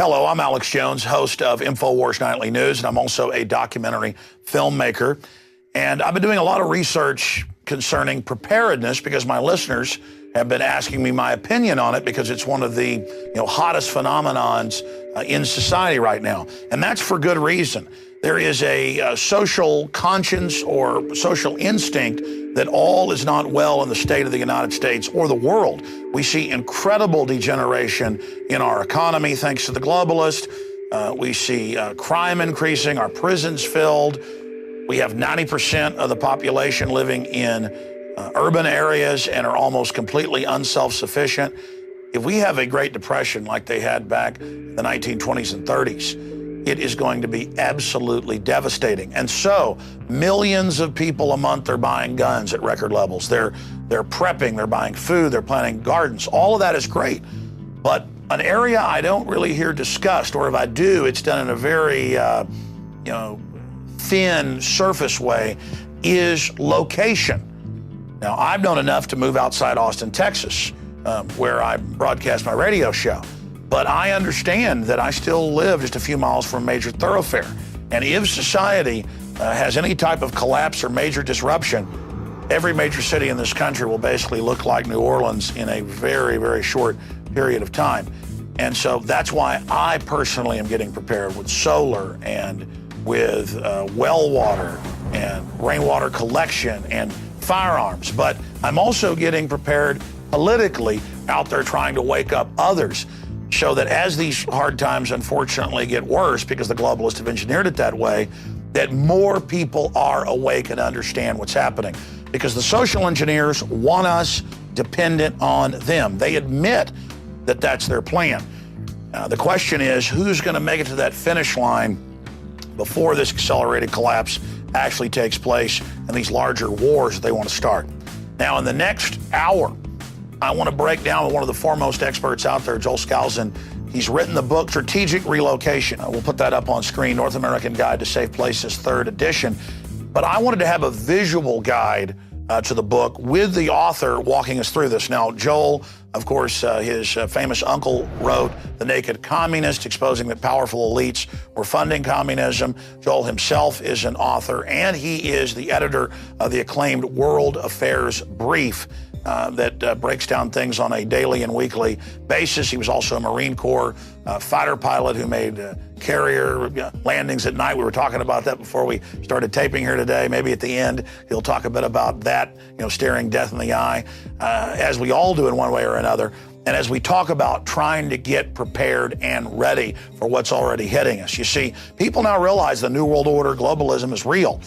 Hello, I'm Alex Jones, host of InfoWars Nightly News, and I'm also a documentary filmmaker. And I've been doing a lot of research concerning preparedness because my listeners have been asking me my opinion on it because it's one of the hottest phenomenons in society right now. And that's for good reason. There is a social conscience or social instinct that all is not well in the state of the United States or the world. We see incredible degeneration in our economy thanks to the globalists. We see crime increasing, our prisons filled. We have 90% of the population living in urban areas and are almost completely unself-sufficient. If we have a Great Depression like they had back in the 1920s and 30s, it is going to be absolutely devastating. And so millions of people a month are buying guns at record levels. They're prepping, they're buying food, they're planting gardens. All of that is great. But an area I don't really hear discussed, or if I do, it's done in a very thin surface way, is location. Now, I've known enough to move outside Austin, Texas, where I broadcast my radio show. But I understand that I still live just a few miles from a major thoroughfare. And if society has any type of collapse or major disruption, every major city in this country will basically look like New Orleans in a very, very short period of time. And so that's why I personally am getting prepared with solar and with well water and rainwater collection and firearms. But I'm also getting prepared politically out there trying to wake up others, so that as these hard times unfortunately get worse, because the globalists have engineered it that way, that more people are awake and understand what's happening. Because the social engineers want us dependent on them. They admit that that's their plan. The question is, who's going to make it to that finish line before this accelerated collapse actually takes place and these larger wars that they want to start? Now, in the next hour, I want to break down with one of the foremost experts out there, Joel Skousenom. He's written the book, Strategic Relocation. We'll put that up on screen, North American Guide to Safe Places, 3rd edition. But I wanted to have a visual guide to the book with the author walking us through this. Now, Joel, of course, his famous uncle wrote The Naked Communist, exposing that powerful elites were funding communism. Joel himself is an author, and he is the editor of the acclaimed World Affairs Brief, that breaks down things on a daily and weekly basis. He was also a Marine Corps fighter pilot who made carrier landings at night. We were talking about that before we started taping here today. Maybe at the end, he'll talk a bit about that, staring death in the eye, as we all do in one way or another. And as we talk about trying to get prepared and ready for what's already hitting us. You see, people now realize the New World Order globalism is real.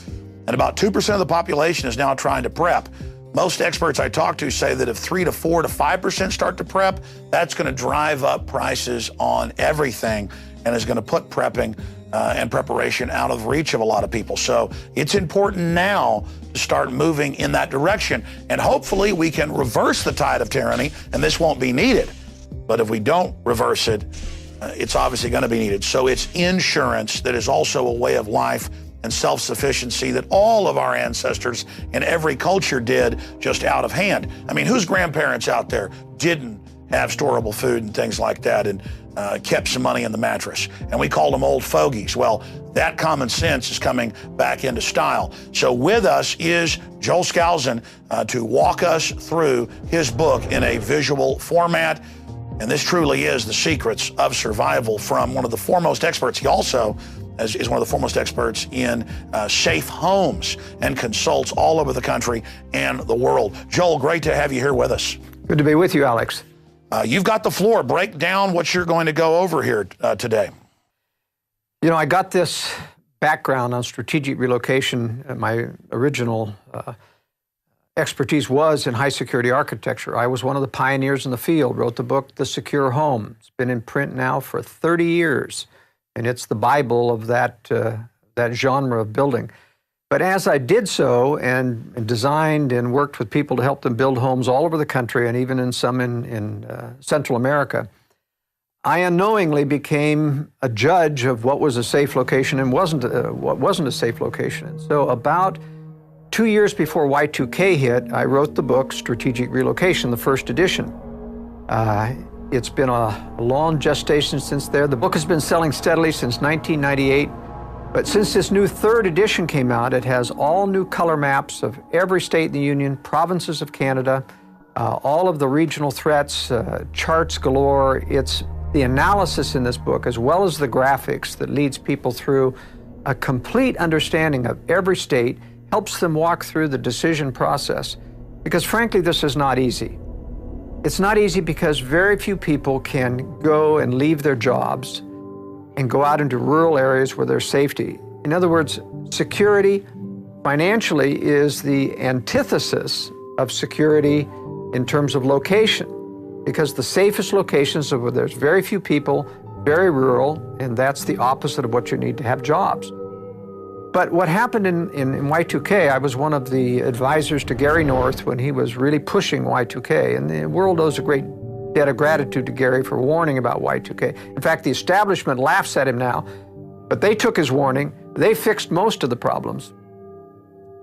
And about 2% of the population is now trying to prep. Most experts I talk to say that if 3 to 4 to 5% start to prep, that's going to drive up prices on everything and is going to put prepping and preparation out of reach of a lot of people. So it's important now to start moving in that direction. And hopefully we can reverse the tide of tyranny, and this won't be needed. But if we don't reverse it, it's obviously going to be needed. So it's insurance that is also a way of life and self-sufficiency that all of our ancestors in every culture did, just out of hand. I mean, whose grandparents out there didn't have storable food and things like that and kept some money in the mattress? And we called them old fogies. Well, that common sense is coming back into style. So with us is Joel Skousenom to walk us through his book in a visual format. And this truly is the secrets of survival from one of the foremost experts. He also is one of the foremost experts in safe homes and consults all over the country and the world. Joel, great to have you here with us. Good to be with you, Alex. You've got the floor. Break down what you're going to go over here today. I got this background on strategic relocation. My original expertise was in high security architecture. I was one of the pioneers in the field, wrote the book, The Secure Home. It's been in print now for 30 years. And it's the Bible of that genre of building. But as I did so and designed and worked with people to help them build homes all over the country and even in some in Central America, I unknowingly became a judge of what was a safe location and what wasn't a safe location. And so about 2 years before Y2K hit, I wrote the book Strategic Relocation, the 1st edition. It's been a long gestation since there. The book has been selling steadily since 1998. But since this new third edition came out, it has all new color maps of every state in the Union, provinces of Canada, all of the regional threats, charts galore. It's the analysis in this book, as well as the graphics, that leads people through a complete understanding of every state, helps them walk through the decision process. Because frankly, this is not easy. It's not easy because very few people can go and leave their jobs and go out into rural areas where there's safety. In other words, security financially is the antithesis of security in terms of location, because the safest locations are where there's very few people, very rural, and that's the opposite of what you need to have jobs. But what happened in Y2K, I was one of the advisors to Gary North when he was really pushing Y2K, and the world owes a great debt of gratitude to Gary for warning about Y2K. In fact, the establishment laughs at him now, but they took his warning, they fixed most of the problems,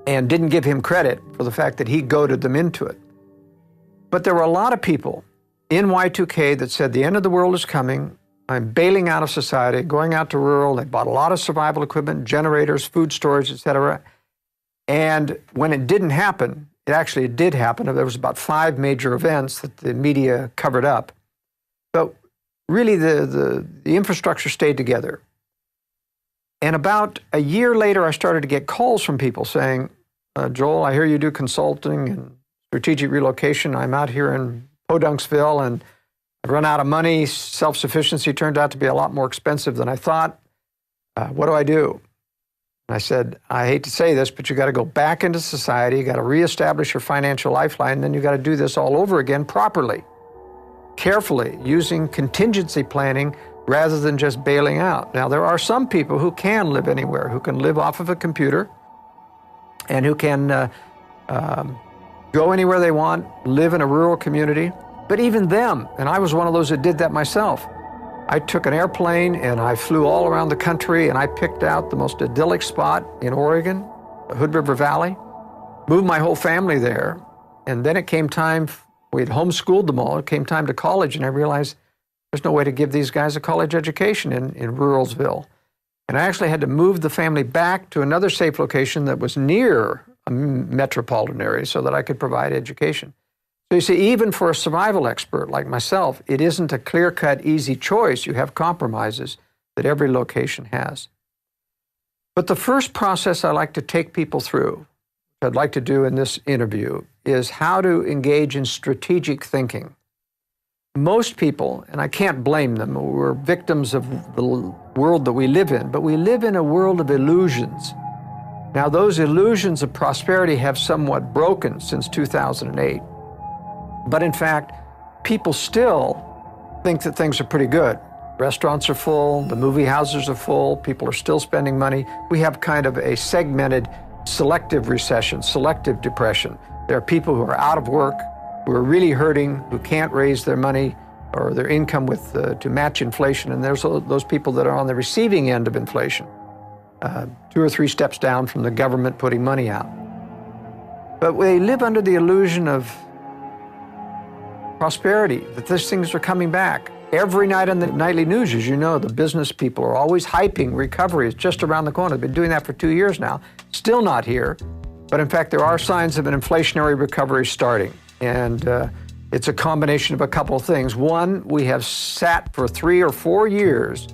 and didn't give him credit for the fact that he goaded them into it. But there were a lot of people in Y2K that said the end of the world is coming, I'm bailing out of society, going out to rural, they bought a lot of survival equipment, generators, food storage, et cetera. And when it didn't happen, it did happen. There was about 5 major events that the media covered up. But really, the infrastructure stayed together. And about a year later, I started to get calls from people saying, Joel, I hear you do consulting and strategic relocation. I'm out here in Podunksville, and I've run out of money. Self-sufficiency turned out to be a lot more expensive than I thought. What do I do? And I said, I hate to say this, but you got to go back into society. You got to reestablish your financial lifeline. And then you got to do this all over again properly, carefully, using contingency planning rather than just bailing out. Now, there are some people who can live anywhere, who can live off of a computer and who can go anywhere they want, live in a rural community. But even them, and I was one of those that did that myself, I took an airplane and I flew all around the country and I picked out the most idyllic spot in Oregon, the Hood River Valley, moved my whole family there. And then it came time, we had homeschooled them all, it came time to college, and I realized there's no way to give these guys a college education in Ruralsville. And I actually had to move the family back to another safe location that was near a metropolitan area so that I could provide education. So you see, even for a survival expert like myself, it isn't a clear-cut, easy choice. You have compromises that every location has. But the first process I like to take people through, which I'd like to do in this interview, is how to engage in strategic thinking. Most people, and I can't blame them, we're victims of the world that we live in, but we live in a world of illusions. Now, those illusions of prosperity have somewhat broken since 2008. But in fact, people still think that things are pretty good. Restaurants are full, the movie houses are full, people are still spending money. We have kind of a segmented selective recession, selective depression. There are people who are out of work, who are really hurting, who can't raise their money or their income to match inflation. And there's those people that are on the receiving end of inflation, 2 or 3 steps down from the government putting money out. But they live under the illusion of prosperity, that these things are coming back. Every night on the nightly news, as you know, the business people are always hyping recovery. It's just around the corner. They've been doing that for 2 years now. Still not here. But in fact, there are signs of an inflationary recovery starting. And it's a combination of a couple of things. One, we have sat for 3 or 4 years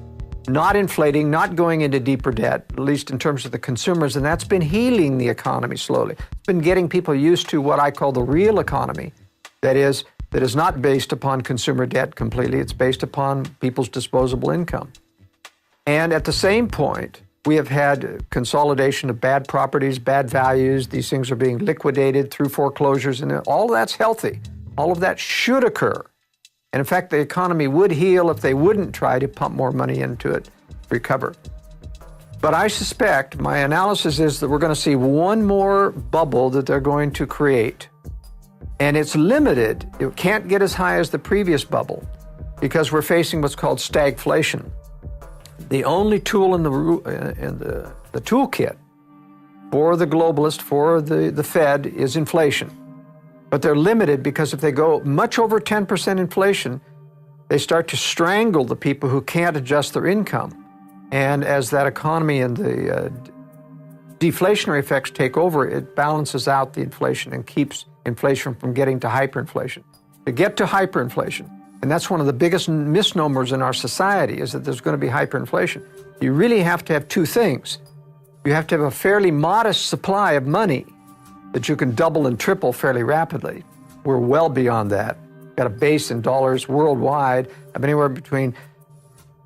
not inflating, not going into deeper debt, at least in terms of the consumers, and that's been healing the economy slowly. It's been getting people used to what I call the real economy. That is not based upon consumer debt completely. It's based upon people's disposable income. And at the same point, we have had consolidation of bad properties, bad values. These things are being liquidated through foreclosures, and all of that's healthy. All of that should occur. And in fact, the economy would heal if they wouldn't try to pump more money into it, recover. But I suspect, my analysis is that we're going to see one more bubble that they're going to create. And it's limited. It can't get as high as the previous bubble because we're facing what's called stagflation. The only tool in the toolkit for the globalist, for the Fed, is inflation. But they're limited because if they go much over 10% inflation, they start to strangle the people who can't adjust their income. And as that economy and the deflationary effects take over, it balances out the inflation and keeps inflation from getting to hyperinflation. To get to hyperinflation, and that's one of the biggest misnomers in our society, is that there's going to be hyperinflation. You really have to have two things. You have to have a fairly modest supply of money that you can double and triple fairly rapidly. We're well beyond that. Got a base in dollars worldwide of anywhere between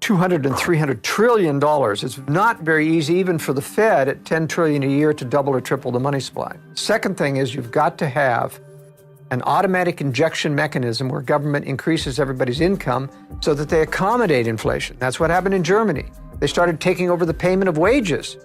$200 and $300 trillion. It's not very easy, even for the Fed at $10 trillion a year, to double or triple the money supply. Second thing is you've got to have an automatic injection mechanism where government increases everybody's income so that they accommodate inflation. That's what happened in Germany. They started taking over the payment of wages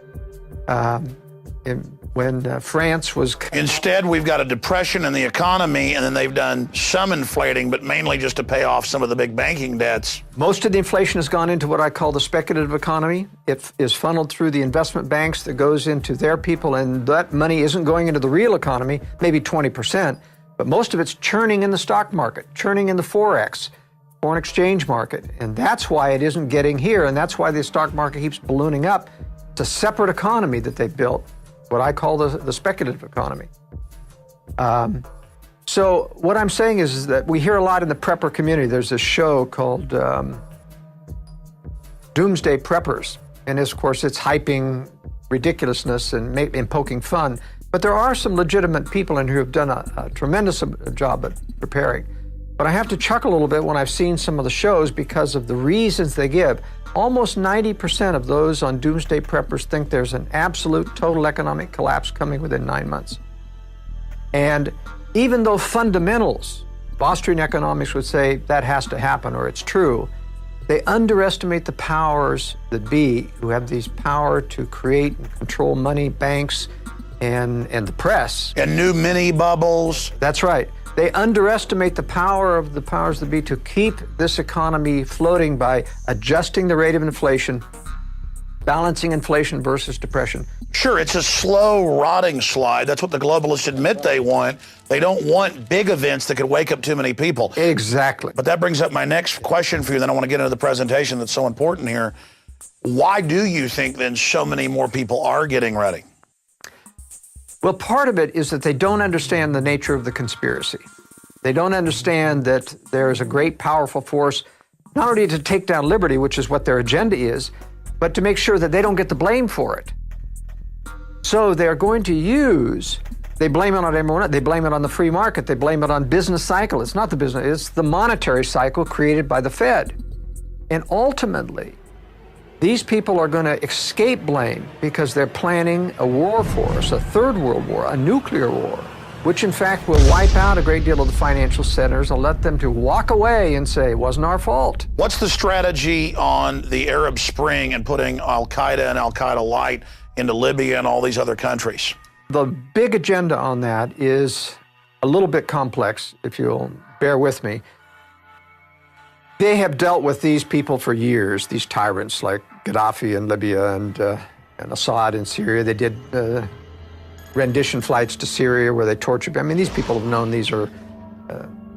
when France was... Instead, we've got a depression in the economy, and then they've done some inflating, but mainly just to pay off some of the big banking debts. Most of the inflation has gone into what I call the speculative economy. It is funneled through the investment banks that goes into their people, and that money isn't going into the real economy, maybe 20%, but most of it's churning in the stock market, churning in the Forex, foreign exchange market, and that's why it isn't getting here, and that's why the stock market keeps ballooning up. It's a separate economy that they've built, what I call the speculative economy. So what I'm saying is that we hear a lot in the prepper community. There's a show called Doomsday Preppers, and of course it's hyping ridiculousness and poking fun. But there are some legitimate people in here who have done a tremendous job at preparing. But I have to chuckle a little bit when I've seen some of the shows because of the reasons they give. Almost 90% of those on Doomsday Preppers think there's an absolute total economic collapse coming within 9 months. And even though fundamentals, Austrian economics would say that has to happen or it's true, they underestimate the powers that be who have these power to create and control money, banks, and the press. And new mini bubbles. That's right. They underestimate the power of the powers that be to keep this economy floating by adjusting the rate of inflation, balancing inflation versus depression. Sure, it's a slow, rotting slide. That's what the globalists admit they want. They don't want big events that could wake up too many people. Exactly. But that brings up my next question for you. Then I want to get into the presentation that's so important here. Why do you think then so many more people are getting ready? Well, part of it is that they don't understand the nature of the conspiracy. They don't understand that there is a great, powerful force, not only to take down liberty, which is what their agenda is, but to make sure that they don't get the blame for it. So they're going to they blame it on everyone. They blame it on the free market. They blame it on business cycle. It's not the business, it's the monetary cycle created by the Fed. And ultimately, these people are going to escape blame because they're planning a war for us, a third world war, a nuclear war, which in fact will wipe out a great deal of the financial centers and let them to walk away and say, it wasn't our fault. What's the strategy on the Arab Spring and putting Al-Qaeda and Al-Qaeda light into Libya and all these other countries? The big agenda on that is a little bit complex, if you'll bear with me. They have dealt with these people for years, these tyrants like Gaddafi in Libya and Assad in Syria. They did rendition flights to Syria where they tortured. I mean, these people have known these are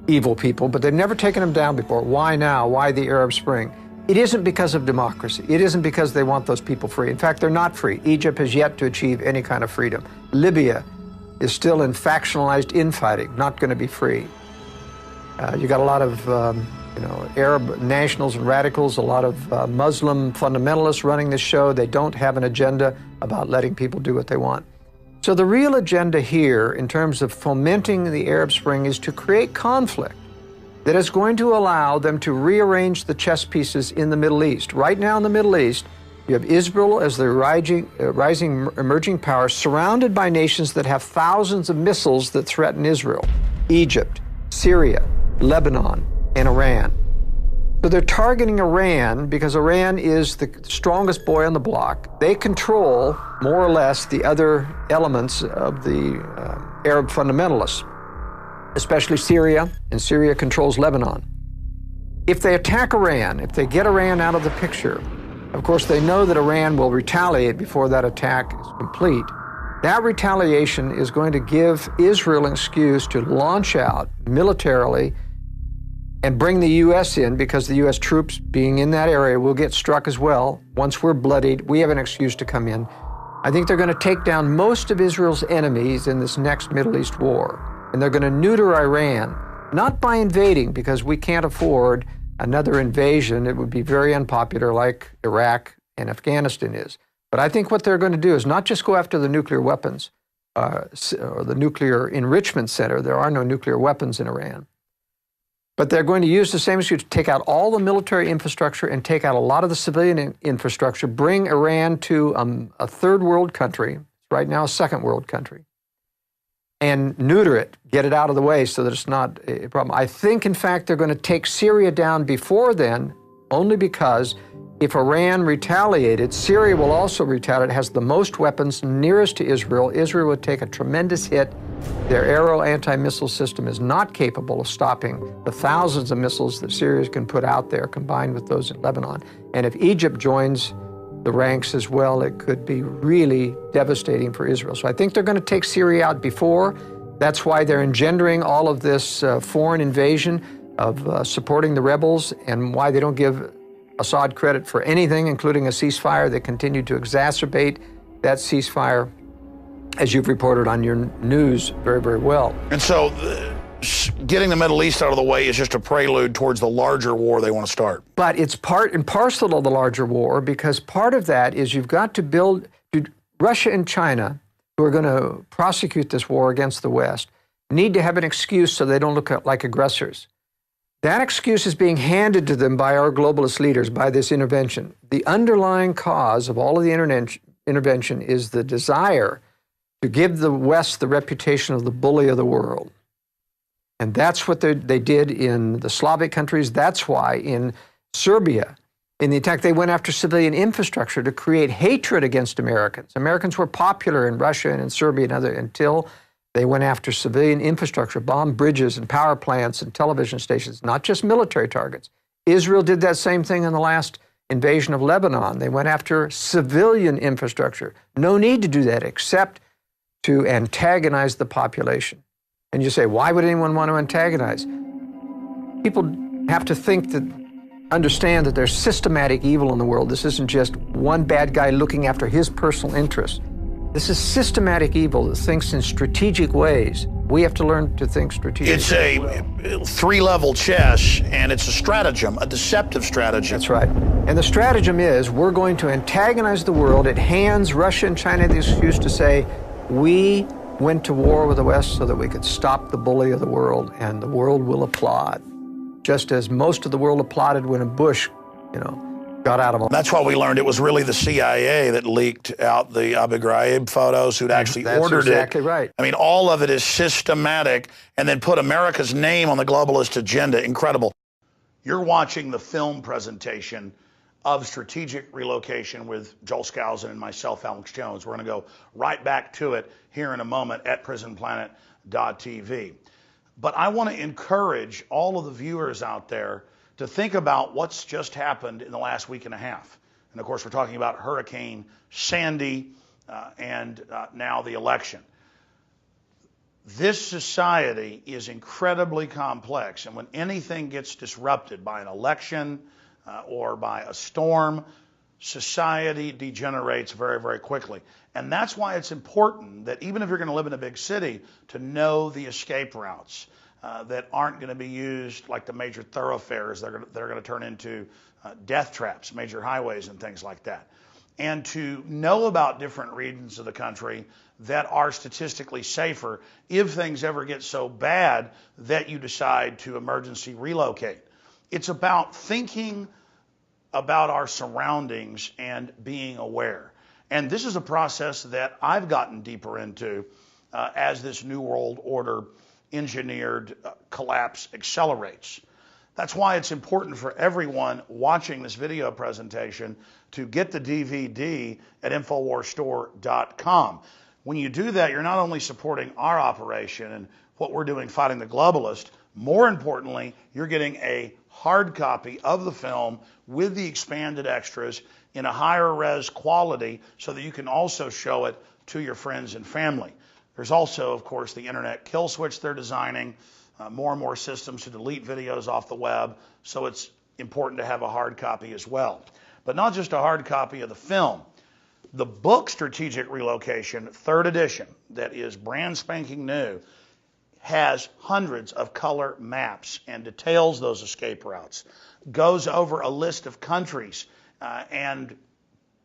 evil people, but they've never taken them down before. Why now? Why the Arab Spring? It isn't because of democracy. It isn't because they want those people free. In fact, they're not free. Egypt has yet to achieve any kind of freedom. Libya is still in factionalized infighting, not going to be free. You got a lot of Arab nationals and radicals, a lot of Muslim fundamentalists running this show. They don't have an agenda about letting people do what they want. So the real agenda here in terms of fomenting the Arab Spring is to create conflict that is going to allow them to rearrange the chess pieces in the Middle East. Right now in the Middle East, you have Israel as the rising emerging power surrounded by nations that have thousands of missiles that threaten Israel. Egypt, Syria, Lebanon, and Iran. So they're targeting Iran because Iran is the strongest boy on the block. They control, more or less, the other elements of the Arab fundamentalists, especially Syria, and Syria controls Lebanon. If they attack Iran, if they get Iran out of the picture, of course they know that Iran will retaliate before that attack is complete. That retaliation is going to give Israel an excuse to launch out militarily and bring the U.S. in, because the U.S. troops being in that area will get struck as well. Once we're bloodied, we have an excuse to come in. I think they're going to take down most of Israel's enemies in this next Middle East war. And they're going to neuter Iran, not by invading, because we can't afford another invasion. It would be very unpopular, like Iraq and Afghanistan is. But I think what they're going to do is not just go after the nuclear weapons, or the nuclear enrichment center. There are no nuclear weapons in Iran. But they're going to use the same excuse to take out all the military infrastructure and take out a lot of the civilian infrastructure, bring Iran to a third world country, right now a second world country, and neuter it, get it out of the way so that it's not a problem. I think, in fact, they're going to take Syria down before then, only because if Iran retaliated, Syria will also retaliate. It has the most weapons nearest to Israel. Israel would take a tremendous hit. Their Arrow anti-missile system is not capable of stopping the thousands of missiles that Syria can put out there, combined with those in Lebanon. And if Egypt joins the ranks as well, it could be really devastating for Israel. So I think they're going to take Syria out before. That's why they're engendering all of this foreign invasion of supporting the rebels, and why they don't give Assad credit for anything, including a ceasefire. They continue to exacerbate that ceasefire, as you've reported on your news very, very well. And so getting the Middle East out of the way is just a prelude towards the larger war they want to start. But it's part and parcel of the larger war, because part of that is you've got to build, Russia and China, who are going to prosecute this war against the West, need to have an excuse so they don't look like aggressors. That excuse is being handed to them by our globalist leaders, by this intervention. The underlying cause of all of the intervention is the desire to give the West the reputation of the bully of the world. And that's what they did in the Slavic countries. That's why in Serbia, in the attack, they went after civilian infrastructure to create hatred against Americans. Americans were popular in Russia and in Serbia and other, until they went after civilian infrastructure, bombed bridges and power plants and television stations, not just military targets. Israel did that same thing in the last invasion of Lebanon. They went after civilian infrastructure. No need to do that except to antagonize the population. And you say, why would anyone want to antagonize? People have to understand that there's systematic evil in the world. This isn't just one bad guy looking after his personal interests. This is systematic evil that thinks in strategic ways. We have to learn to think strategically. It's a three-level chess, and it's a stratagem, a deceptive stratagem. That's right. And the stratagem is, we're going to antagonize the world. It hands Russia and China the excuse to say, we went to war with the West so that we could stop the bully of the world, and the world will applaud. Just as most of the world applauded when Bush, got out of. That's why we learned it was really the CIA that leaked out the Abu Ghraib photos, who'd actually ordered it. That's exactly right. I mean, all of it is systematic, and then put America's name on the globalist agenda. Incredible. You're watching the film presentation of Strategic Relocation with Joel Skousenom and myself, Alex Jones. We're going to go right back to it here in a moment at prisonplanet.tv. But I want to encourage all of the viewers out there to think about what's just happened in the last week and a half. And of course, we're talking about Hurricane Sandy and now the election. This society is incredibly complex, and when anything gets disrupted by an election or by a storm, society degenerates very, very quickly. And that's why it's important that even if you're going to live in a big city, to know the escape routes that aren't going to be used like the major thoroughfares that are going to turn into death traps, major highways and things like that. And to know about different regions of the country that are statistically safer if things ever get so bad that you decide to emergency relocate. It's about thinking about our surroundings and being aware. And this is a process that I've gotten deeper into as this New World Order engineered collapse accelerates. That's why it's important for everyone watching this video presentation to get the DVD at InfoWarsStore.com. When you do that, you're not only supporting our operation and what we're doing fighting the globalist, more importantly, you're getting a hard copy of the film with the expanded extras in a higher res quality so that you can also show it to your friends and family. There's also, of course, the internet kill switch they're designing more and more systems to delete videos off the web, so it's important to have a hard copy as well. But not just a hard copy of the film. The book Strategic Relocation, 3rd edition, that is brand spanking new, has hundreds of color maps and details those escape routes, goes over a list of countries and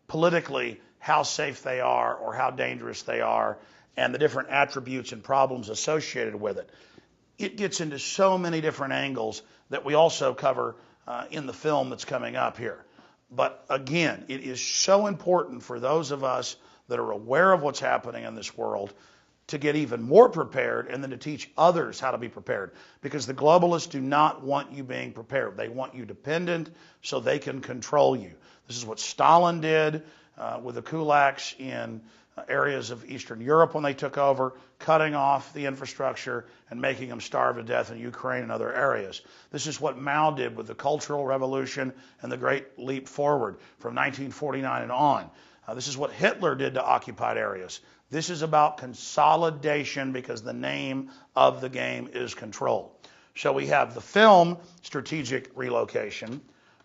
politically how safe they are or how dangerous they are, and the different attributes and problems associated with it. It gets into so many different angles that we also cover in the film that's coming up here. But again, it is so important for those of us that are aware of what's happening in this world to get even more prepared, and then to teach others how to be prepared. Because the globalists do not want you being prepared. They want you dependent so they can control you. This is what Stalin did with the kulaks in areas of Eastern Europe when they took over, cutting off the infrastructure and making them starve to death in Ukraine and other areas. This is what Mao did with the Cultural Revolution and the Great Leap Forward from 1949 and on. This is what Hitler did to occupied areas. This is about consolidation, because the name of the game is control. So we have the film Strategic Relocation.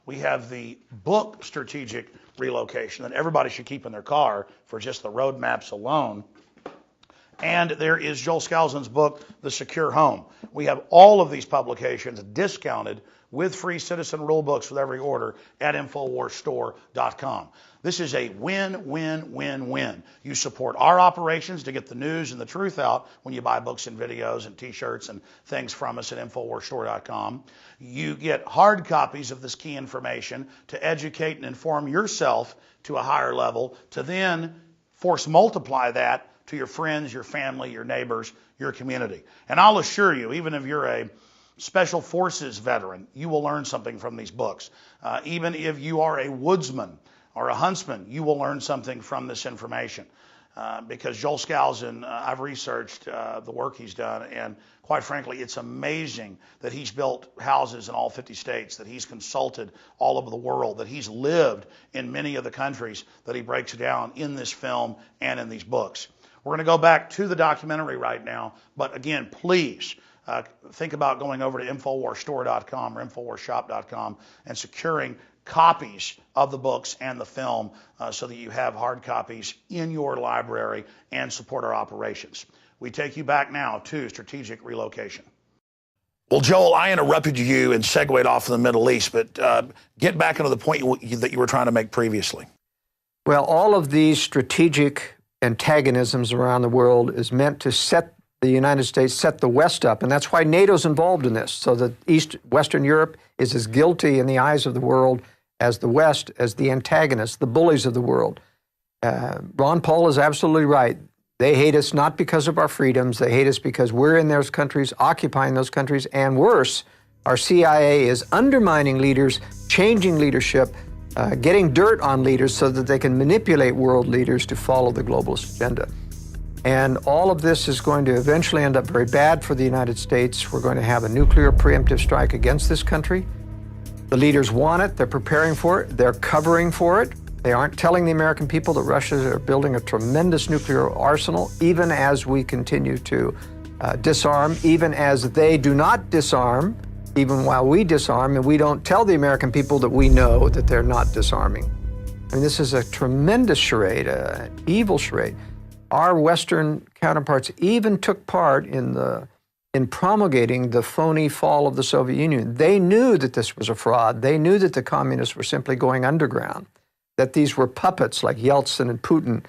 We have the book Strategic Relocation that everybody should keep in their car for just the road maps alone. And there is Joel Skousenom's book, The Secure Home. We have all of these publications discounted with free citizen rule books with every order at InfoWarsStore.com. This is a win-win-win-win. You support our operations to get the news and the truth out when you buy books and videos and t-shirts and things from us at InfoWarsStore.com. You get hard copies of this key information to educate and inform yourself to a higher level, to then force multiply that to your friends, your family, your neighbors, your community. And I'll assure you, even if you're a Special Forces veteran, you will learn something from these books. Even if you are a woodsman or a huntsman, you will learn something from this information. Because Joel Skousenom, I've researched the work he's done, and quite frankly, it's amazing that he's built houses in all 50 states, that he's consulted all over the world, that he's lived in many of the countries that he breaks down in this film and in these books. We're going to go back to the documentary right now, but again, please think about going over to InfoWarsStore.com or InfoWarsShop.com and securing copies of the books and the film so that you have hard copies in your library and support our operations. We take you back now to Strategic Relocation. Well, Joel, I interrupted you and segued off in the Middle East, but get back into the point that you were trying to make previously. Well, all of these strategic antagonisms around the world is meant to set the United States, set the West up, and that's why NATO's involved in this, so that Western Europe is as guilty in the eyes of the world as the West, as the antagonists, the bullies of the world. Ron Paul is absolutely right. They hate us not because of our freedoms. They hate us because we're in those countries, occupying those countries, and worse, our CIA is undermining leaders, changing leadership, getting dirt on leaders so that they can manipulate world leaders to follow the globalist agenda. And all of this is going to eventually end up very bad for the United States. We're going to have a nuclear preemptive strike against this country. The leaders want it. They're preparing for it. They're covering for it. They aren't telling the American people that Russia is building a tremendous nuclear arsenal, even as we continue to disarm, even as they do not disarm, even while we disarm, and we don't tell the American people that we know that they're not disarming. I mean, this is a tremendous charade, an evil charade. Our Western counterparts even took part in promulgating the phony fall of the Soviet Union. They knew that this was a fraud. They knew that the communists were simply going underground, that these were puppets like Yeltsin and Putin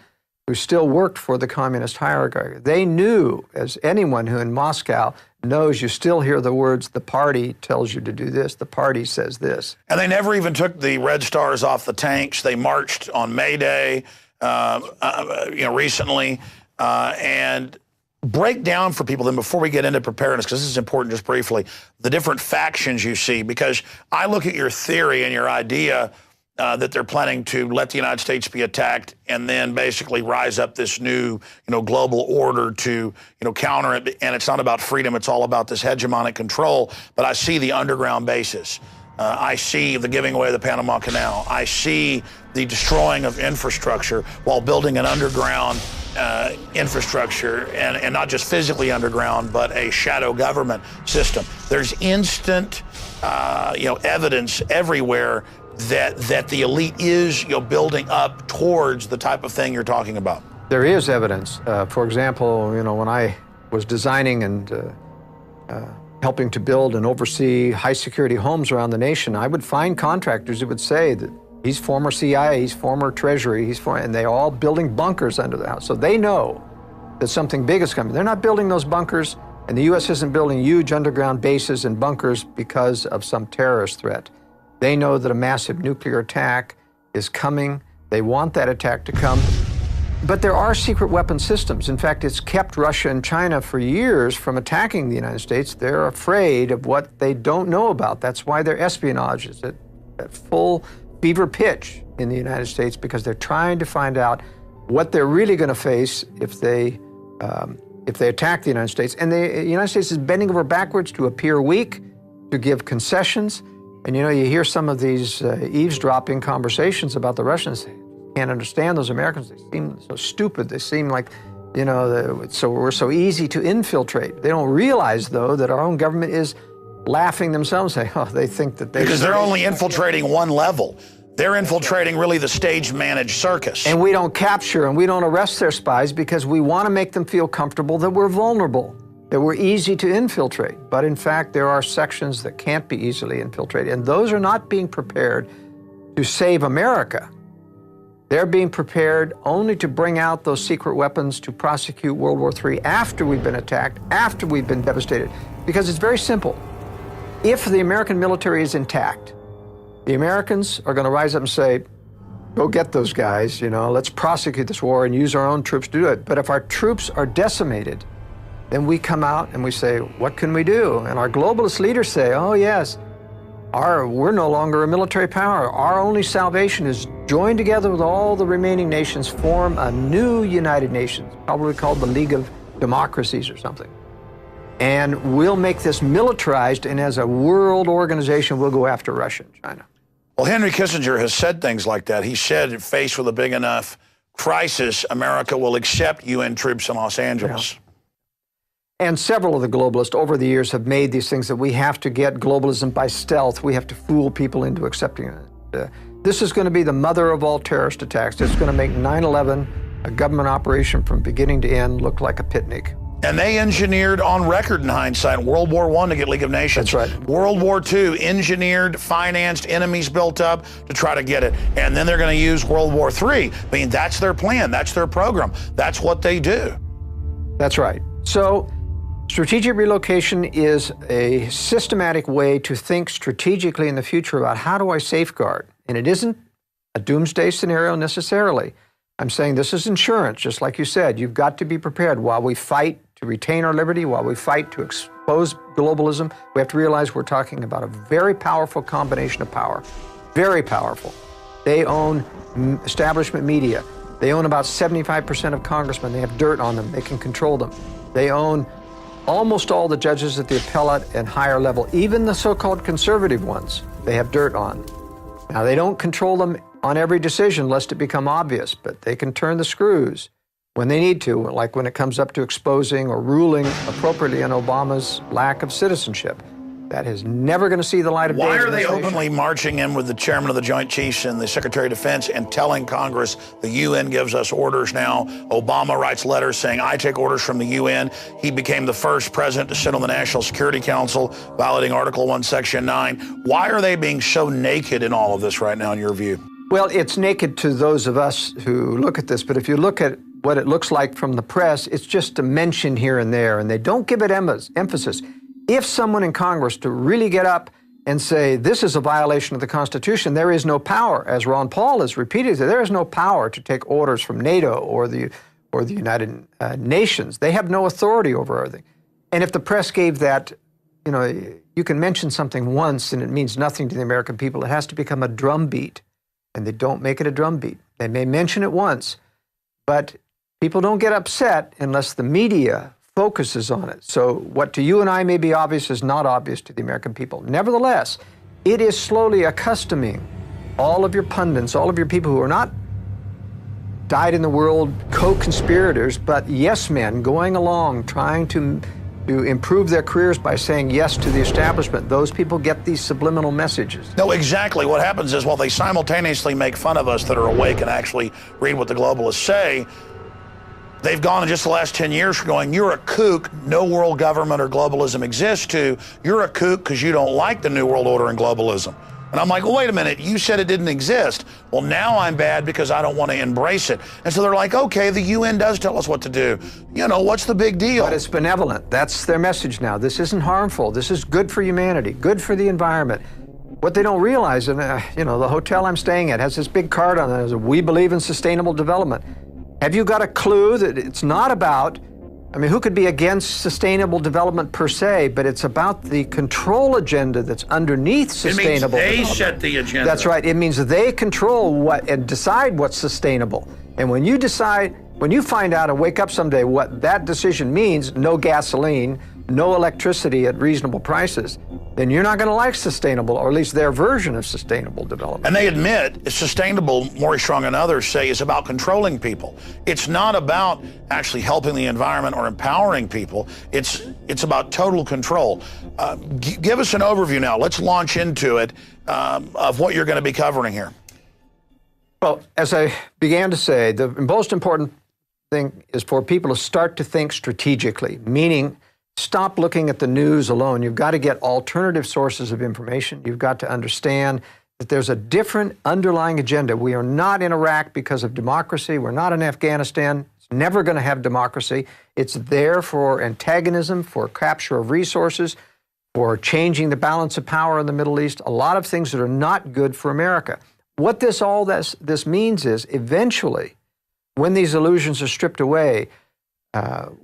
who still worked for the communist hierarchy. They knew, as anyone who in Moscow knows, you still hear the words, the party tells you to do this, the party says this. And they never even took the red stars off the tanks. They marched on May Day, recently, and break down for people then before we get into preparedness, because this is important just briefly, the different factions you see, because I look at your theory and your idea that they're planning to let the United States be attacked and then basically rise up this new, global order to, counter it. And it's not about freedom. It's all about this hegemonic control. But I see the underground bases. I see the giving away of the Panama Canal. I see the destroying of infrastructure while building an underground infrastructure, and not just physically underground, but a shadow government system. There's instant, evidence everywhere that the elite is, building up towards the type of thing you're talking about. There is evidence. For example, when I was designing and helping to build and oversee high security homes around the nation, I would find contractors who would say that he's former CIA, he's former Treasury, and they're all building bunkers under the house. So they know that something big is coming. They're not building those bunkers, and the U.S. isn't building huge underground bases and bunkers because of some terrorist threat. They know that a massive nuclear attack is coming. They want that attack to come. But there are secret weapon systems. In fact, it's kept Russia and China for years from attacking the United States. They're afraid of what they don't know about. That's why their espionage is at full fever pitch in the United States, because they're trying to find out what they're really going to face if they attack the United States. And the United States is bending over backwards to appear weak, to give concessions. And you hear some of these eavesdropping conversations about the Russians. Can't understand those Americans. They seem so stupid. They seem like, so we're so easy to infiltrate. They don't realize, though, that our own government is laughing themselves, saying, they think that because they're only infiltrating one level. They're infiltrating really the stage-managed circus. And we don't capture and we don't arrest their spies because we want to make them feel comfortable that we're vulnerable, that we're easy to infiltrate. But in fact, there are sections that can't be easily infiltrated, and those are not being prepared to save America. They're being prepared only to bring out those secret weapons to prosecute World War III after we've been attacked, after we've been devastated. Because it's very simple. If the American military is intact, the Americans are going to rise up and say, go get those guys, let's prosecute this war and use our own troops to do it. But if our troops are decimated, then we come out and we say, what can we do? And our globalist leaders say, oh yes, we're no longer a military power. Our only salvation is join together with all the remaining nations, form a new United Nations, probably called the League of Democracies or something. And we'll make this militarized, and as a world organization, we'll go after Russia and China. Well, Henry Kissinger has said things like that. He said, faced with a big enough crisis, America will accept UN troops in Los Angeles. Yeah. And several of the globalists over the years have made these things that we have to get globalism by stealth. We have to fool people into accepting it. This is going to be the mother of all terrorist attacks. It's going to make 9/11, a government operation from beginning to end, look like a picnic. And they engineered, on record in hindsight, World War I to get League of Nations. That's right. World War II, engineered, financed, enemies built up to try to get it. And then they're going to use World War III. I mean, that's their plan. That's their program. That's what they do. That's right. So strategic relocation is a systematic way to think strategically in the future about how do I safeguard? And it isn't a doomsday scenario necessarily. I'm saying this is insurance, just like you said. You've got to be prepared while we fight to retain our liberty, while we fight to expose globalism. We have to realize we're talking about a very powerful combination of power, very powerful. They own establishment media. They own about 75% of congressmen. They have dirt on them. They can control them. They own almost all the judges at the appellate and higher level, even the so-called conservative ones, they have dirt on. Now, they don't control them on every decision lest it become obvious, but they can turn the screws when they need to, like when it comes up to exposing or ruling appropriately on Obama's lack of citizenship. That is never going to see the light of day. Why are they openly marching in with the chairman of the Joint Chiefs and the Secretary of Defense and telling Congress the UN gives us orders now? Obama writes letters saying, I take orders from the UN. He became the first president to sit on the National Security Council, violating Article 1, Section 9. Why are they being so naked in all of this right now, in your view? Well, it's naked to those of us who look at this, but if you look at what it looks like from the press, it's just a mention here and there, and they don't give it emphasis. If someone in Congress to really get up and say, this is a violation of the Constitution, there is no power, as Ron Paul has repeated, there is no power to take orders from NATO or the United Nations. They have no authority over everything. And if the press gave that, you can mention something once and it means nothing to the American people. It has to become a drumbeat, and they don't make it a drumbeat. They may mention it once, but people don't get upset unless the media focuses on it. So what to you and I may be obvious is not obvious to the American people. Nevertheless, it is slowly accustoming all of your pundits, all of your people who are not dyed in the world co-conspirators, but yes men going along trying to improve their careers by saying yes to the establishment. Those people get these subliminal messages. No, exactly. What happens is while they simultaneously make fun of us that are awake and actually read what the globalists say, they've gone in just the last 10 years from going, you're a kook, no world government or globalism exists, to you're a kook because you don't like the New World Order and globalism. And I'm like, well, wait a minute, you said it didn't exist. Well, now I'm bad because I don't want to embrace it. And so they're like, okay, the UN does tell us what to do. You know, what's the big deal? But it's benevolent. That's their message now. This isn't harmful. This is good for humanity, good for the environment. What they don't realize, and you know, the hotel I'm staying at has this big card on it, we believe in sustainable development. Have you got a clue that it's not about, I mean, who could be against sustainable development per se, but it's about the control agenda that's underneath sustainable development. It means they set the agenda. That's right. It means they control what and decide what's sustainable. And when you decide, when you find out and wake up someday what that decision means, no gasoline, no electricity at reasonable prices, then you're not going to like sustainable, or at least their version of sustainable development. And they admit it's sustainable, Maurice Strong and others say, is about controlling people. It's not about actually helping the environment or empowering people. It's about total control. Give us an overview now. Let's launch into it of what you're going to be covering here. Well, as I began to say, the most important thing is for people to start to think strategically, meaning stop looking at the news alone. You've got to get alternative sources of information. You've got to understand that there's a different underlying agenda. We are not in Iraq because of democracy. We're not in Afghanistan. It's never going to have democracy. It's there for antagonism, for capture of resources, for changing the balance of power in the Middle East, a lot of things that are not good for America. What this means is eventually, when these illusions are stripped away,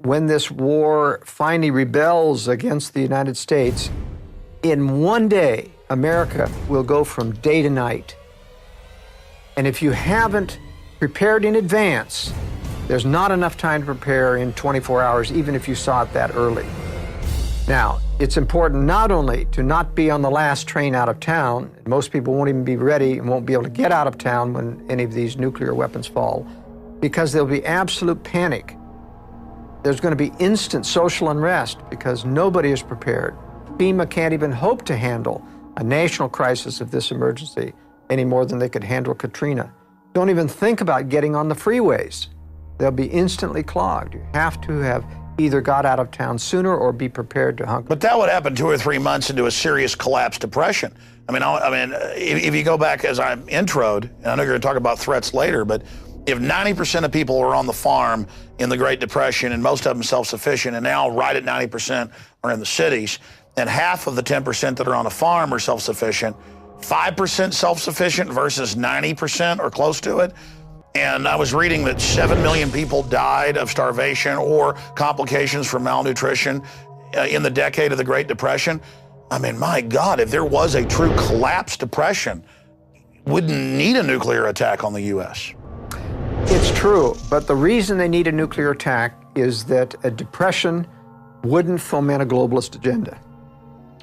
when this war finally rebels against the United States, in one day, America will go from day to night. And if you haven't prepared in advance, there's not enough time to prepare in 24 hours, even if you saw it that early. Now, it's important not only to not be on the last train out of town, and most people won't even be ready and won't be able to get out of town when any of these nuclear weapons fall, because there'll be absolute panic. There's going to be instant social unrest because nobody is prepared. FEMA can't even hope to handle a national crisis of this emergency any more than they could handle Katrina. Don't even think about getting on the freeways. They'll be instantly clogged. You have to have either got out of town sooner or be prepared to hunker. But that would happen 2 or 3 months into a serious collapse depression. I mean, if you go back as I introed, and I know you're going to talk about threats later, but if 90% of people were on the farm in the Great Depression and most of them self-sufficient, and now right at 90% are in the cities, and half of the 10% that are on a farm are self-sufficient, 5% self-sufficient versus 90% or close to it. And I was reading that 7 million people died of starvation or complications from malnutrition in the decade of the Great Depression. I mean, my God, if there was a true collapse depression, wouldn't need a nuclear attack on the U.S. It's true, but the reason they need a nuclear attack is that a depression wouldn't foment a globalist agenda.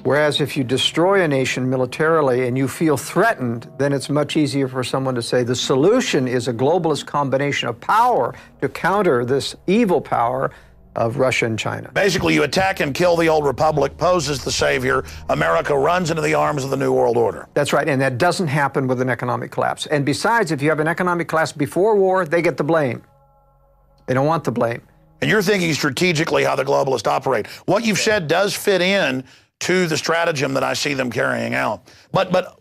Whereas if you destroy a nation militarily and you feel threatened, then it's much easier for someone to say the solution is a globalist combination of power to counter this evil power of Russia and China. Basically, you attack and kill the old republic, pose as the savior, America runs into the arms of the New World Order. That's right, and that doesn't happen with an economic collapse. And besides, if you have an economic collapse before war, they get the blame. They don't want the blame. And you're thinking strategically how the globalists operate. What you've said does fit in to the stratagem that I see them carrying out. But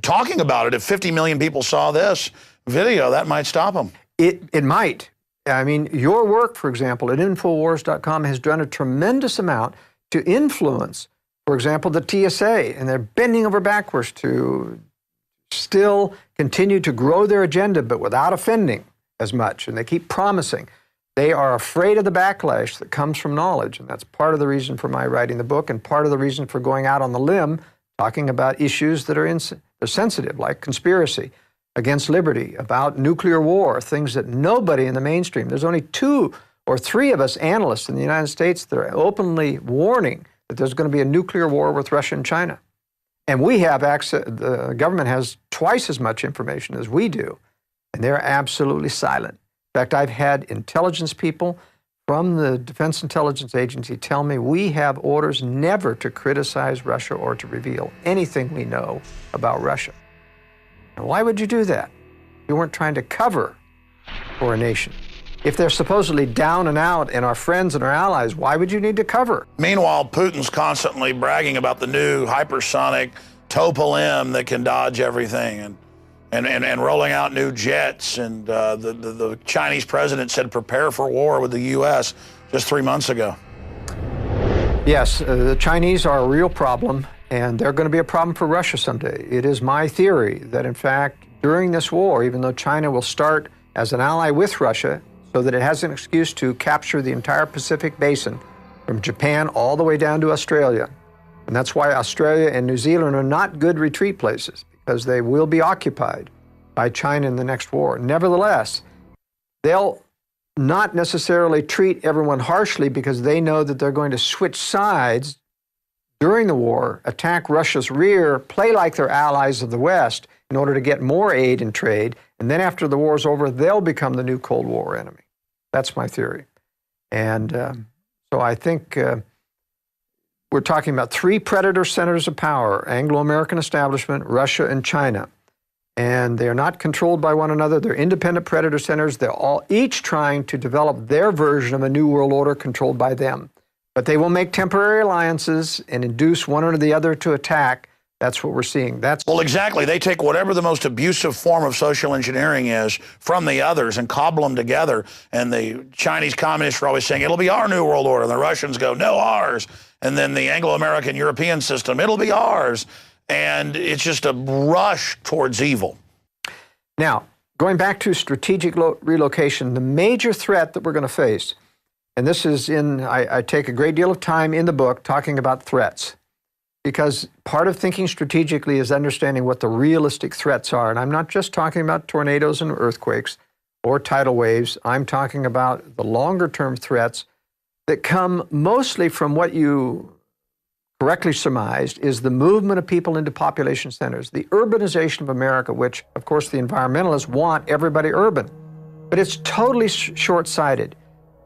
talking about it, if 50 million people saw this video, that might stop them. It might. I mean, your work, for example, at Infowars.com has done a tremendous amount to influence, for example, the TSA, and they're bending over backwards to still continue to grow their agenda, but without offending as much. And they keep promising. They are afraid of the backlash that comes from knowledge, and that's part of the reason for my writing the book and part of the reason for going out on the limb talking about issues that are sensitive, like conspiracy against liberty, about nuclear war, things that nobody in the mainstream, there's only 2 or 3 of us analysts in the United States that are openly warning that there's going to be a nuclear war with Russia and China. And we have access, the government has twice as much information as we do, and they're absolutely silent. In fact, I've had intelligence people from the Defense Intelligence Agency tell me we have orders never to criticize Russia or to reveal anything we know about Russia. And why would you do that? You weren't trying to cover for a nation. If they're supposedly down and out and our friends and our allies, why would you need to cover? Meanwhile, Putin's constantly bragging about the new hypersonic Tupolev that can dodge everything and rolling out new jets. And the Chinese president said prepare for war with the U.S. just 3 months ago. Yes, the Chinese are a real problem, and they're going to be a problem for Russia someday. It is my theory that, in fact, during this war, even though China will start as an ally with Russia so that it has an excuse to capture the entire Pacific Basin from Japan all the way down to Australia. And that's why Australia and New Zealand are not good retreat places, because they will be occupied by China in the next war. Nevertheless, they'll not necessarily treat everyone harshly because they know that they're going to switch sides during the war, attack Russia's rear, play like they're allies of the West in order to get more aid and trade, and then after the war's over, they'll become the new Cold War enemy. That's my theory. And so I think we're talking about three predator centers of power: Anglo-American establishment, Russia, and China. And they're not controlled by one another. They're independent predator centers. They're all each trying to develop their version of a new world order controlled by them. But they will make temporary alliances and induce one or the other to attack. That's what we're seeing. Well, exactly. They take whatever the most abusive form of social engineering is from the others and cobble them together. And the Chinese communists are always saying, it'll be our new world order. And the Russians go, no, ours. And then the Anglo-American European system, it'll be ours. And it's just a rush towards evil. Now, going back to strategic relocation, the major threat that we're going to face, and this is I take a great deal of time in the book talking about threats, because part of thinking strategically is understanding what the realistic threats are. And I'm not just talking about tornadoes and earthquakes or tidal waves. I'm talking about the longer-term threats that come mostly from what you correctly surmised is the movement of people into population centers, the urbanization of America, which, of course, the environmentalists want everybody urban. But it's totally short-sighted,